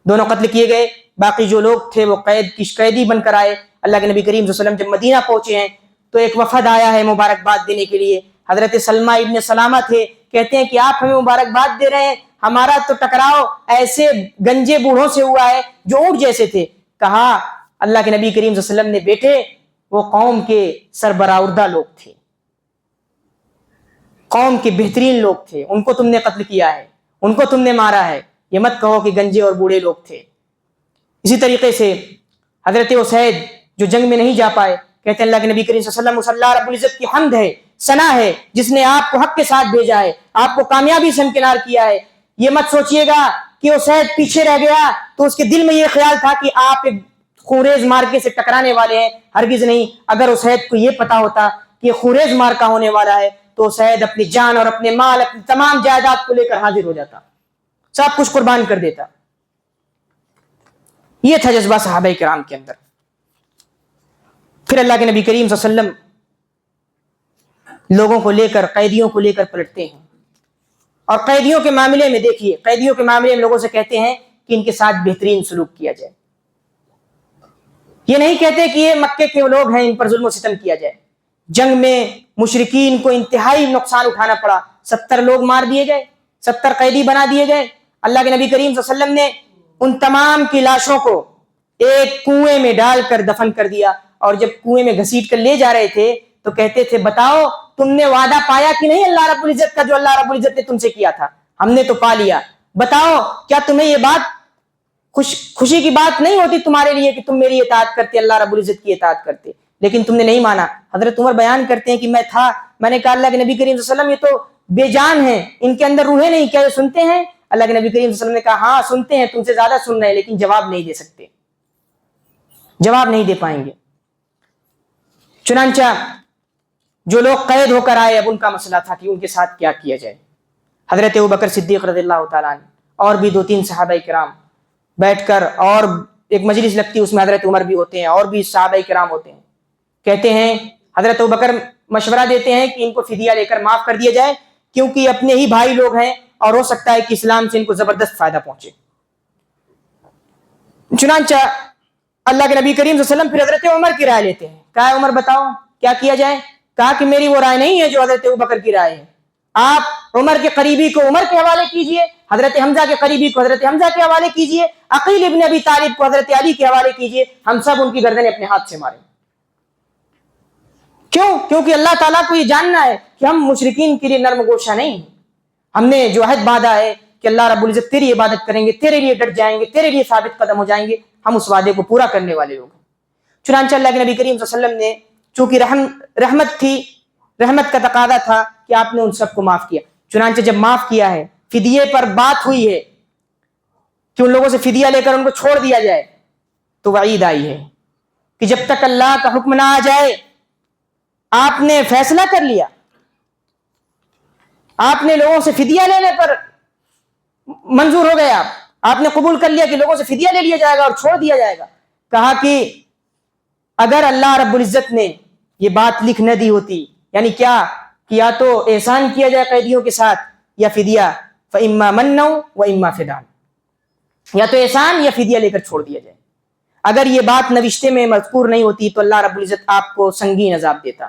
دونوں قتل کیے گئے. باقی جو لوگ تھے وہ قیدی بن کر آئے. اللہ کے نبی کریم صلی اللہ علیہ وسلم جب مدینہ پہنچے ہیں تو ایک وفد آیا ہے مبارکباد دینے کے لیے. حضرت سلمہ ابن سلامہ تھے, کہتے ہیں کہ آپ ہمیں مبارکباد دے رہے ہیں, ہمارا تو ٹکراؤ ایسے گنجے بوڑھوں سے ہوا ہے جو اونٹ جیسے تھے. کہا اللہ کے نبی کریم صلی اللہ علیہ وسلم نے, بیٹے وہ قوم کے سربراہردہ لوگ تھے, قوم کے بہترین لوگ تھے, ان کو تم نے قتل کیا ہے, ان کو تم نے مارا ہے, یہ مت کہو کہ گنجے اور بوڑھے لوگ تھے. اسی طریقے سے حضرت اسید جو جنگ میں نہیں جا پائے, کہتے ہیں اللہ کے نبی کریم صلی اللہ علیہ وسلم اللہ رب العزت کی حمد ہے, ثنا ہے, جس نے آپ کو حق کے ساتھ بھیجا ہے, آپ کو کامیابی سے ہمکنار کیا ہے. یہ مت سوچئے گا کہ اسید پیچھے رہ گیا تو اس کے دل میں یہ خیال تھا کہ آپ ایک خوریز مارکے سے ٹکرانے والے ہیں, ہرگز نہیں. اگر اسید کو یہ پتا ہوتا کہ یہ خوریز مارکا ہونے والا ہے تو اسید اپنی جان اور اپنے مال, اپنی تمام جائیداد کو لے کر حاضر ہو جاتا, سب کچھ قربان کر دیتا. یہ تھا جذبہ صحابہ کرام کے اندر. پھر اللہ کے نبی کریم صلی اللہ علیہ وسلم لوگوں کو لے کر, قیدیوں کو لے کر پلٹتے ہیں, اور قیدیوں کے معاملے میں دیکھیے, قیدیوں کے معاملے میں لوگوں سے کہتے ہیں کہ ان کے ساتھ بہترین سلوک کیا جائے. یہ نہیں کہتے کہ یہ مکے کے لوگ ہیں ان پر ظلم و ستم کیا جائے. جنگ میں مشرکین کو انتہائی نقصان اٹھانا پڑا, 70 لوگ مار دیے گئے, 70 قیدی بنا دیے گئے. اللہ کے نبی کریم صلی اللہ علیہ وسلم نے ان تمام کی لاشوں کو ایک کنویں میں ڈال کر دفن کر دیا, اور جب کنویں میں گھسیٹ کر لے جا رہے تھے تو کہتے تھے بتاؤ تم نے وعدہ پایا کہ نہیں اللہ رب العزت کا جو اللہ رب العزت نے تم سے کیا تھا, ہم نے تو پا لیا. بتاؤ کیا تمہیں یہ بات خوشی کی بات نہیں ہوتی تمہارے لیے کہ تم میری اطاعت کرتے, اللہ رب العزت کی اطاعت کرتے, لیکن تم نے نہیں مانا. حضرت عمر بیان کرتے ہیں کہ میں نے کہا اللہ کے نبی کریم صلی اللہ علیہ وسلم یہ تو بے جان ہیں, ان کے اندر روحیں نہیں, کیا یہ سنتے ہیں؟ اللہ کے نبی کریم صلی اللہ علیہ وسلم نے کہا ہاں سنتے ہیں, تم سے زیادہ سن رہے ہیں, لیکن جواب نہیں دے سکتے, جواب نہیں دے پائیں گے. چنانچہ جو لوگ قید ہو کر آئے, اب ان کا مسئلہ تھا کہ ان کے ساتھ کیا کیا جائے. حضرت ابوبکر صدیق رضی اللہ تعالیٰ عنہ اور بھی 2-3 صحابہ کرام بیٹھ کر, اور ایک مجلس لگتی ہے, اس میں حضرت عمر بھی ہوتے ہیں اور بھی صحابہ کرام ہوتے ہیں. کہتے ہیں حضرت ابوبکر مشورہ دیتے ہیں کہ ان کو فدیہ لے کر معاف کر دیا جائے, کیونکہ یہ اپنے ہی بھائی لوگ ہیں اور ہو سکتا ہے کہ اسلام سے ان کو زبردست فائدہ پہنچے. چنانچہ اللہ کے نبی کریم صلی اللہ علیہ وسلم پھر حضرت عمر کی رائے لیتے ہیں. کہا عمر بتاؤ کیا کیا جائے؟ کہا کہ میری وہ رائے نہیں ہے جو حضرت ابوبکر کی رائے ہے, آپ عمر کے قریبی کو عمر کے حوالے کیجئے, حضرت حمزہ کے قریبی کو حضرت حمزہ کے حوالے کیجئے, عقیل ابن ابی طالب کو حضرت علی کے حوالے کیجئے, ہم سب ان کی گردنیں اپنے ہاتھ سے ماریں. کیوں؟ کیونکہ اللہ تعالیٰ کو یہ جاننا ہے کہ ہم مشرکین کے لیے نرم گوشہ نہیں ہیں. ہم نے جو عہد باندھا ہے کہ اللہ رب العزت تیری عبادت کریں گے, تیرے لیے ڈٹ جائیں گے, تیرے لیے ثابت قدم ہو جائیں گے, ہم اس وعدے کو پورا کرنے والے لوگ ہیں. چنانچہ اللہ کے نبی کریم صلی اللہ علیہ وسلم نے چونکہ رحمت تھی, رحمت کا تقاضا تھا کہ آپ نے ان سب کو معاف کیا. چنانچہ جب معاف کیا ہے, فدیے پر بات ہوئی ہے کہ ان لوگوں سے فدیہ لے کر ان کو چھوڑ دیا جائے, تو وعید آئی ہے کہ جب تک اللہ کا حکم نہ آ جائے, آپ نے فیصلہ کر لیا, آپ نے لوگوں سے فدیہ لینے پر منظور ہو گیا, آپ نے قبول کر لیا کہ لوگوں سے فدیہ لے لیا جائے گا اور چھوڑ دیا جائے گا. کہا کہ اگر اللہ رب العزت نے یہ بات لکھ نہ دی ہوتی, یعنی کیا کہ یا تو احسان کیا جائے قیدیوں کے ساتھ یا فدیہ, فَإِمَّا مَنًّا وَإِمَّا فِدَاءً, یا تو احسان یا فدیہ لے کر چھوڑ دیا جائے. اگر یہ بات نوشتے میں مذکور نہیں ہوتی تو اللہ رب العزت آپ کو سنگین عذاب دیتا.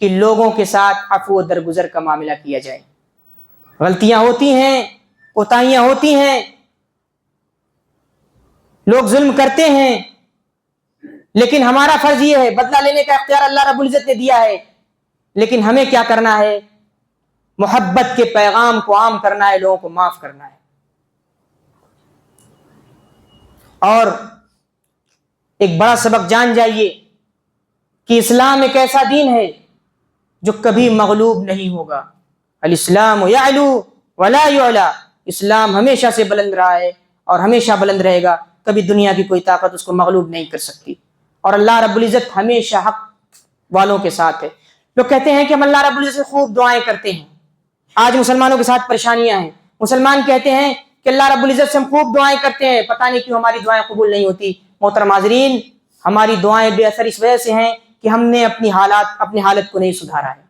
کہ لوگوں کے ساتھ عفو و درگزر کا معاملہ کیا جائے. غلطیاں ہوتی ہیں, کوتاہیاں ہوتی ہیں, لوگ ظلم کرتے ہیں, لیکن ہمارا فرض یہ ہے, بدلہ لینے کا اختیار اللہ رب العزت نے دیا ہے, لیکن ہمیں کیا کرنا ہے؟ محبت کے پیغام کو عام کرنا ہے, لوگوں کو معاف کرنا ہے. اور ایک بڑا سبق جان جائیے کہ اسلام ایک ایسا دین ہے جو کبھی مغلوب نہیں ہوگا. الاسلام یعلو ولا یعلا. اسلام ہمیشہ سے بلند رہا ہے اور ہمیشہ بلند رہے گا. کبھی دنیا کی کوئی طاقت اس کو مغلوب نہیں کر سکتی. اور اللہ رب العزت ہمیشہ حق والوں کے ساتھ ہے. لوگ کہتے ہیں کہ ہم اللہ رب العزت سے خوب دعائیں کرتے ہیں. آج مسلمانوں کے ساتھ پریشانیاں ہیں. مسلمان کہتے ہیں کہ اللہ رب العزت سے ہم خوب دعائیں کرتے ہیں, پتہ نہیں کیوں ہماری دعائیں قبول نہیں ہوتی. محترم حاضرین, ہماری دعائیں بے اثر اس وجہ سے ہیں کہ ہم نے اپنی حالت کو نہیں سدھارا ہے.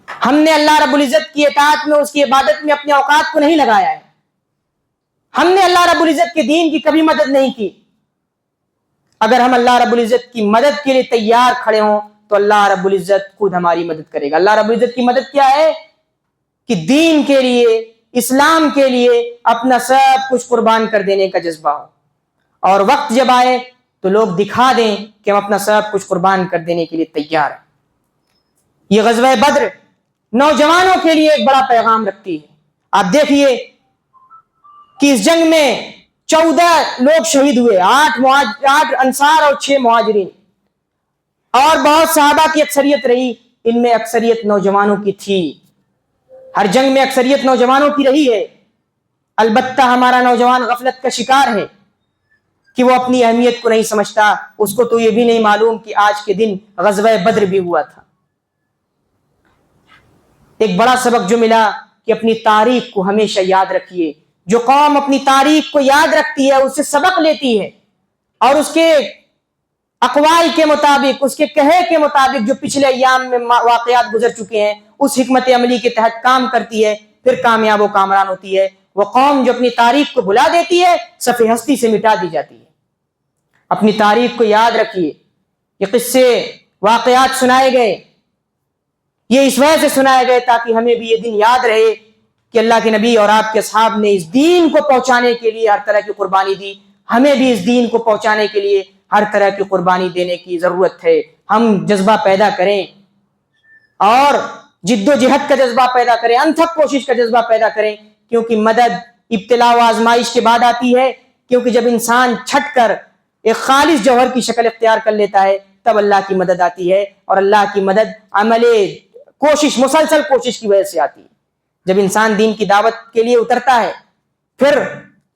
ہم نے اللہ رب العزت کی اطاعت میں, اس کی عبادت میں اپنے اوقات کو نہیں لگایا ہے. ہم نے اللہ رب العزت کے دین کی کبھی مدد نہیں کی. اگر ہم اللہ رب العزت کی مدد کے لیے تیار کھڑے ہوں تو اللہ رب العزت خود ہماری مدد کرے گا. اللہ رب العزت کی مدد کیا ہے؟ کہ دین کے لیے, اسلام کے لیے اپنا سب کچھ قربان کر دینے کا جذبہ ہو, اور وقت جب آئے تو لوگ دکھا دیں کہ ہم اپنا سب کچھ قربان کر دینے کے لیے تیار ہیں. یہ غزوہ بدر نوجوانوں کے لیے ایک بڑا پیغام رکھتی ہے. آپ دیکھیے کہ اس جنگ میں 14 لوگ شہید ہوئے, 8 انصار اور 6 مہاجرین, اور بہت صحابہ کی اکثریت رہی. ان میں اکثریت نوجوانوں کی تھی. ہر جنگ میں اکثریت نوجوانوں کی رہی ہے. البتہ ہمارا نوجوان غفلت کا شکار ہے کہ وہ اپنی اہمیت کو نہیں سمجھتا. اس کو تو یہ بھی نہیں معلوم کہ آج کے دن غزوہ بدر بھی ہوا تھا. ایک بڑا سبق جو ملا کہ اپنی تاریخ کو ہمیشہ یاد رکھیے. جو قوم اپنی تاریخ کو یاد رکھتی ہے, اس سے سبق لیتی ہے, اور اس کے اقوال کے مطابق, اس کے کہے کے مطابق جو پچھلے ایام میں واقعات گزر چکے ہیں, اس حکمت عملی کے تحت کام کرتی ہے, پھر کامیاب و کامران ہوتی ہے. وہ قوم جو اپنی تاریخ کو بھلا دیتی ہے, صفحہ ہستی سے مٹا دی جاتی ہے. اپنی تاریخ کو یاد رکھیے. یہ قصے, واقعات سنائے گئے, یہ اس وجہ سے سنائے گئے تاکہ ہمیں بھی یہ دن یاد رہے کہ اللہ کے نبی اور آپ کے اصحاب نے اس دین کو پہنچانے کے لیے ہر طرح کی قربانی دی. ہمیں بھی اس دین کو پہنچانے کے لیے ہر طرح کی قربانی دینے کی ضرورت ہے. ہم جذبہ پیدا کریں اور جد و جہد کا جذبہ پیدا کریں, انتھک کوشش کا جذبہ پیدا کریں, کیونکہ مدد ابتلا و آزمائش کے بعد آتی ہے. کیونکہ جب انسان چھٹ کر ایک خالص جوہر کی شکل اختیار کر لیتا ہے تب اللہ کی مدد آتی ہے, اور اللہ کی مدد عمل کوشش, مسلسل کوشش کی وجہ سے آتی ہے. جب انسان دین کی دعوت کے لیے اترتا ہے, پھر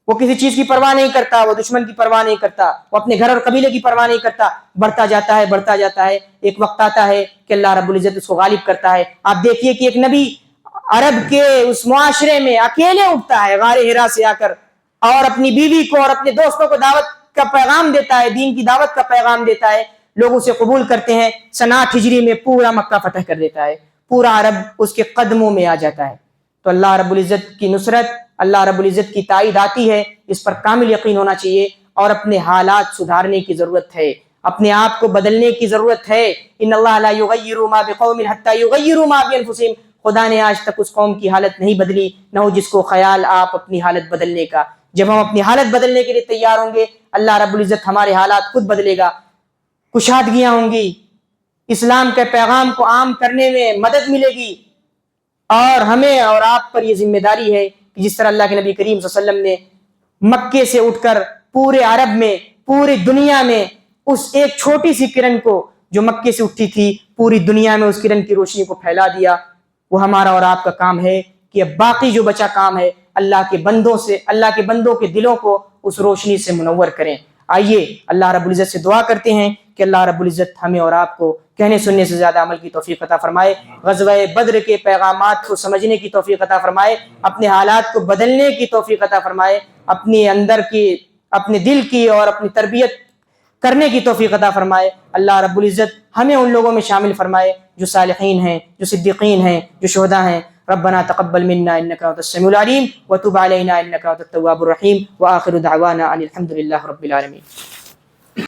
وہ کسی چیز کی پرواہ نہیں کرتا, وہ دشمن کی پرواہ نہیں کرتا, وہ اپنے گھر اور قبیلے کی پرواہ نہیں کرتا, بڑھتا جاتا ہے, بڑھتا جاتا ہے. ایک وقت آتا ہے کہ اللہ رب العزت اس کو غالب کرتا ہے. آپ دیکھیے کہ ایک نبی عرب کے اس معاشرے میں اکیلے اٹھتا ہے غار حرا سے آ کر, اور اپنی بیوی کو اور اپنے دوستوں کو دعوت کا پیغام دیتا ہے, دین کی دعوت کا پیغام دیتا ہے. لوگ اسے قبول کرتے ہیں. 59 ہجری میں پورا مکہ فتح کر دیتا ہے, پورا عرب اس کے قدموں میں آ جاتا ہے. تو اللہ رب العزت کی نصرت, اللہ رب العزت کی تائید آتی ہے. اس پر کامل یقین ہونا چاہیے, اور اپنے حالات سدھارنے کی ضرورت ہے, اپنے آپ کو بدلنے کی ضرورت ہے. ان اللہ لا یغیر ما بقوم حتی یغیروا ما بانفسہم. خدا نے آج تک اس قوم کی حالت نہیں بدلی, نہ ہو جس کو خیال آپ اپنی حالت بدلنے کا. جب ہم اپنی حالت بدلنے کے لیے تیار ہوں گے, اللہ رب العزت ہمارے حالات خود بدلے گا. کشادگیاں ہوں گی, اسلام کے پیغام کو عام کرنے میں مدد ملے گی. اور ہمیں اور آپ پر یہ ذمہ داری ہے کہ جس طرح اللہ کے نبی کریم صلی اللہ علیہ وسلم نے مکے سے اٹھ کر پورے عرب میں, پوری دنیا میں اس ایک چھوٹی سی کرن کو جو مکے سے اٹھی تھی, پوری دنیا میں اس کرن کی روشنی کو پھیلا دیا, وہ ہمارا اور آپ کا کام ہے کہ اب باقی جو بچا کام ہے اللہ کے بندوں کے دلوں کو اس روشنی سے منور کریں. آئیے اللہ رب العزت سے دعا کرتے ہیں کہ اللہ رب العزت ہمیں اور آپ کو کہنے سننے سے زیادہ عمل کی توفیق عطا فرمائے, غزوہ بدر کے پیغامات کو سمجھنے کی توفیق عطا فرمائے, اپنے حالات کو بدلنے کی توفیق عطا فرمائے, اپنے اندر کی, اپنے دل کی اور اپنی تربیت کرنے کی توفیق عطا فرمائے. اللہ رب العزت ہمیں ان لوگوں میں شامل فرمائے جو صالحین ہیں, جو صدیقین ہیں, جو شہداء ہیں. ربنا تقبل منا انك انت السميع العليم وتب علينا انك انت التواب الرحيم واخر دعوانا ان الحمد لله رب العالمين.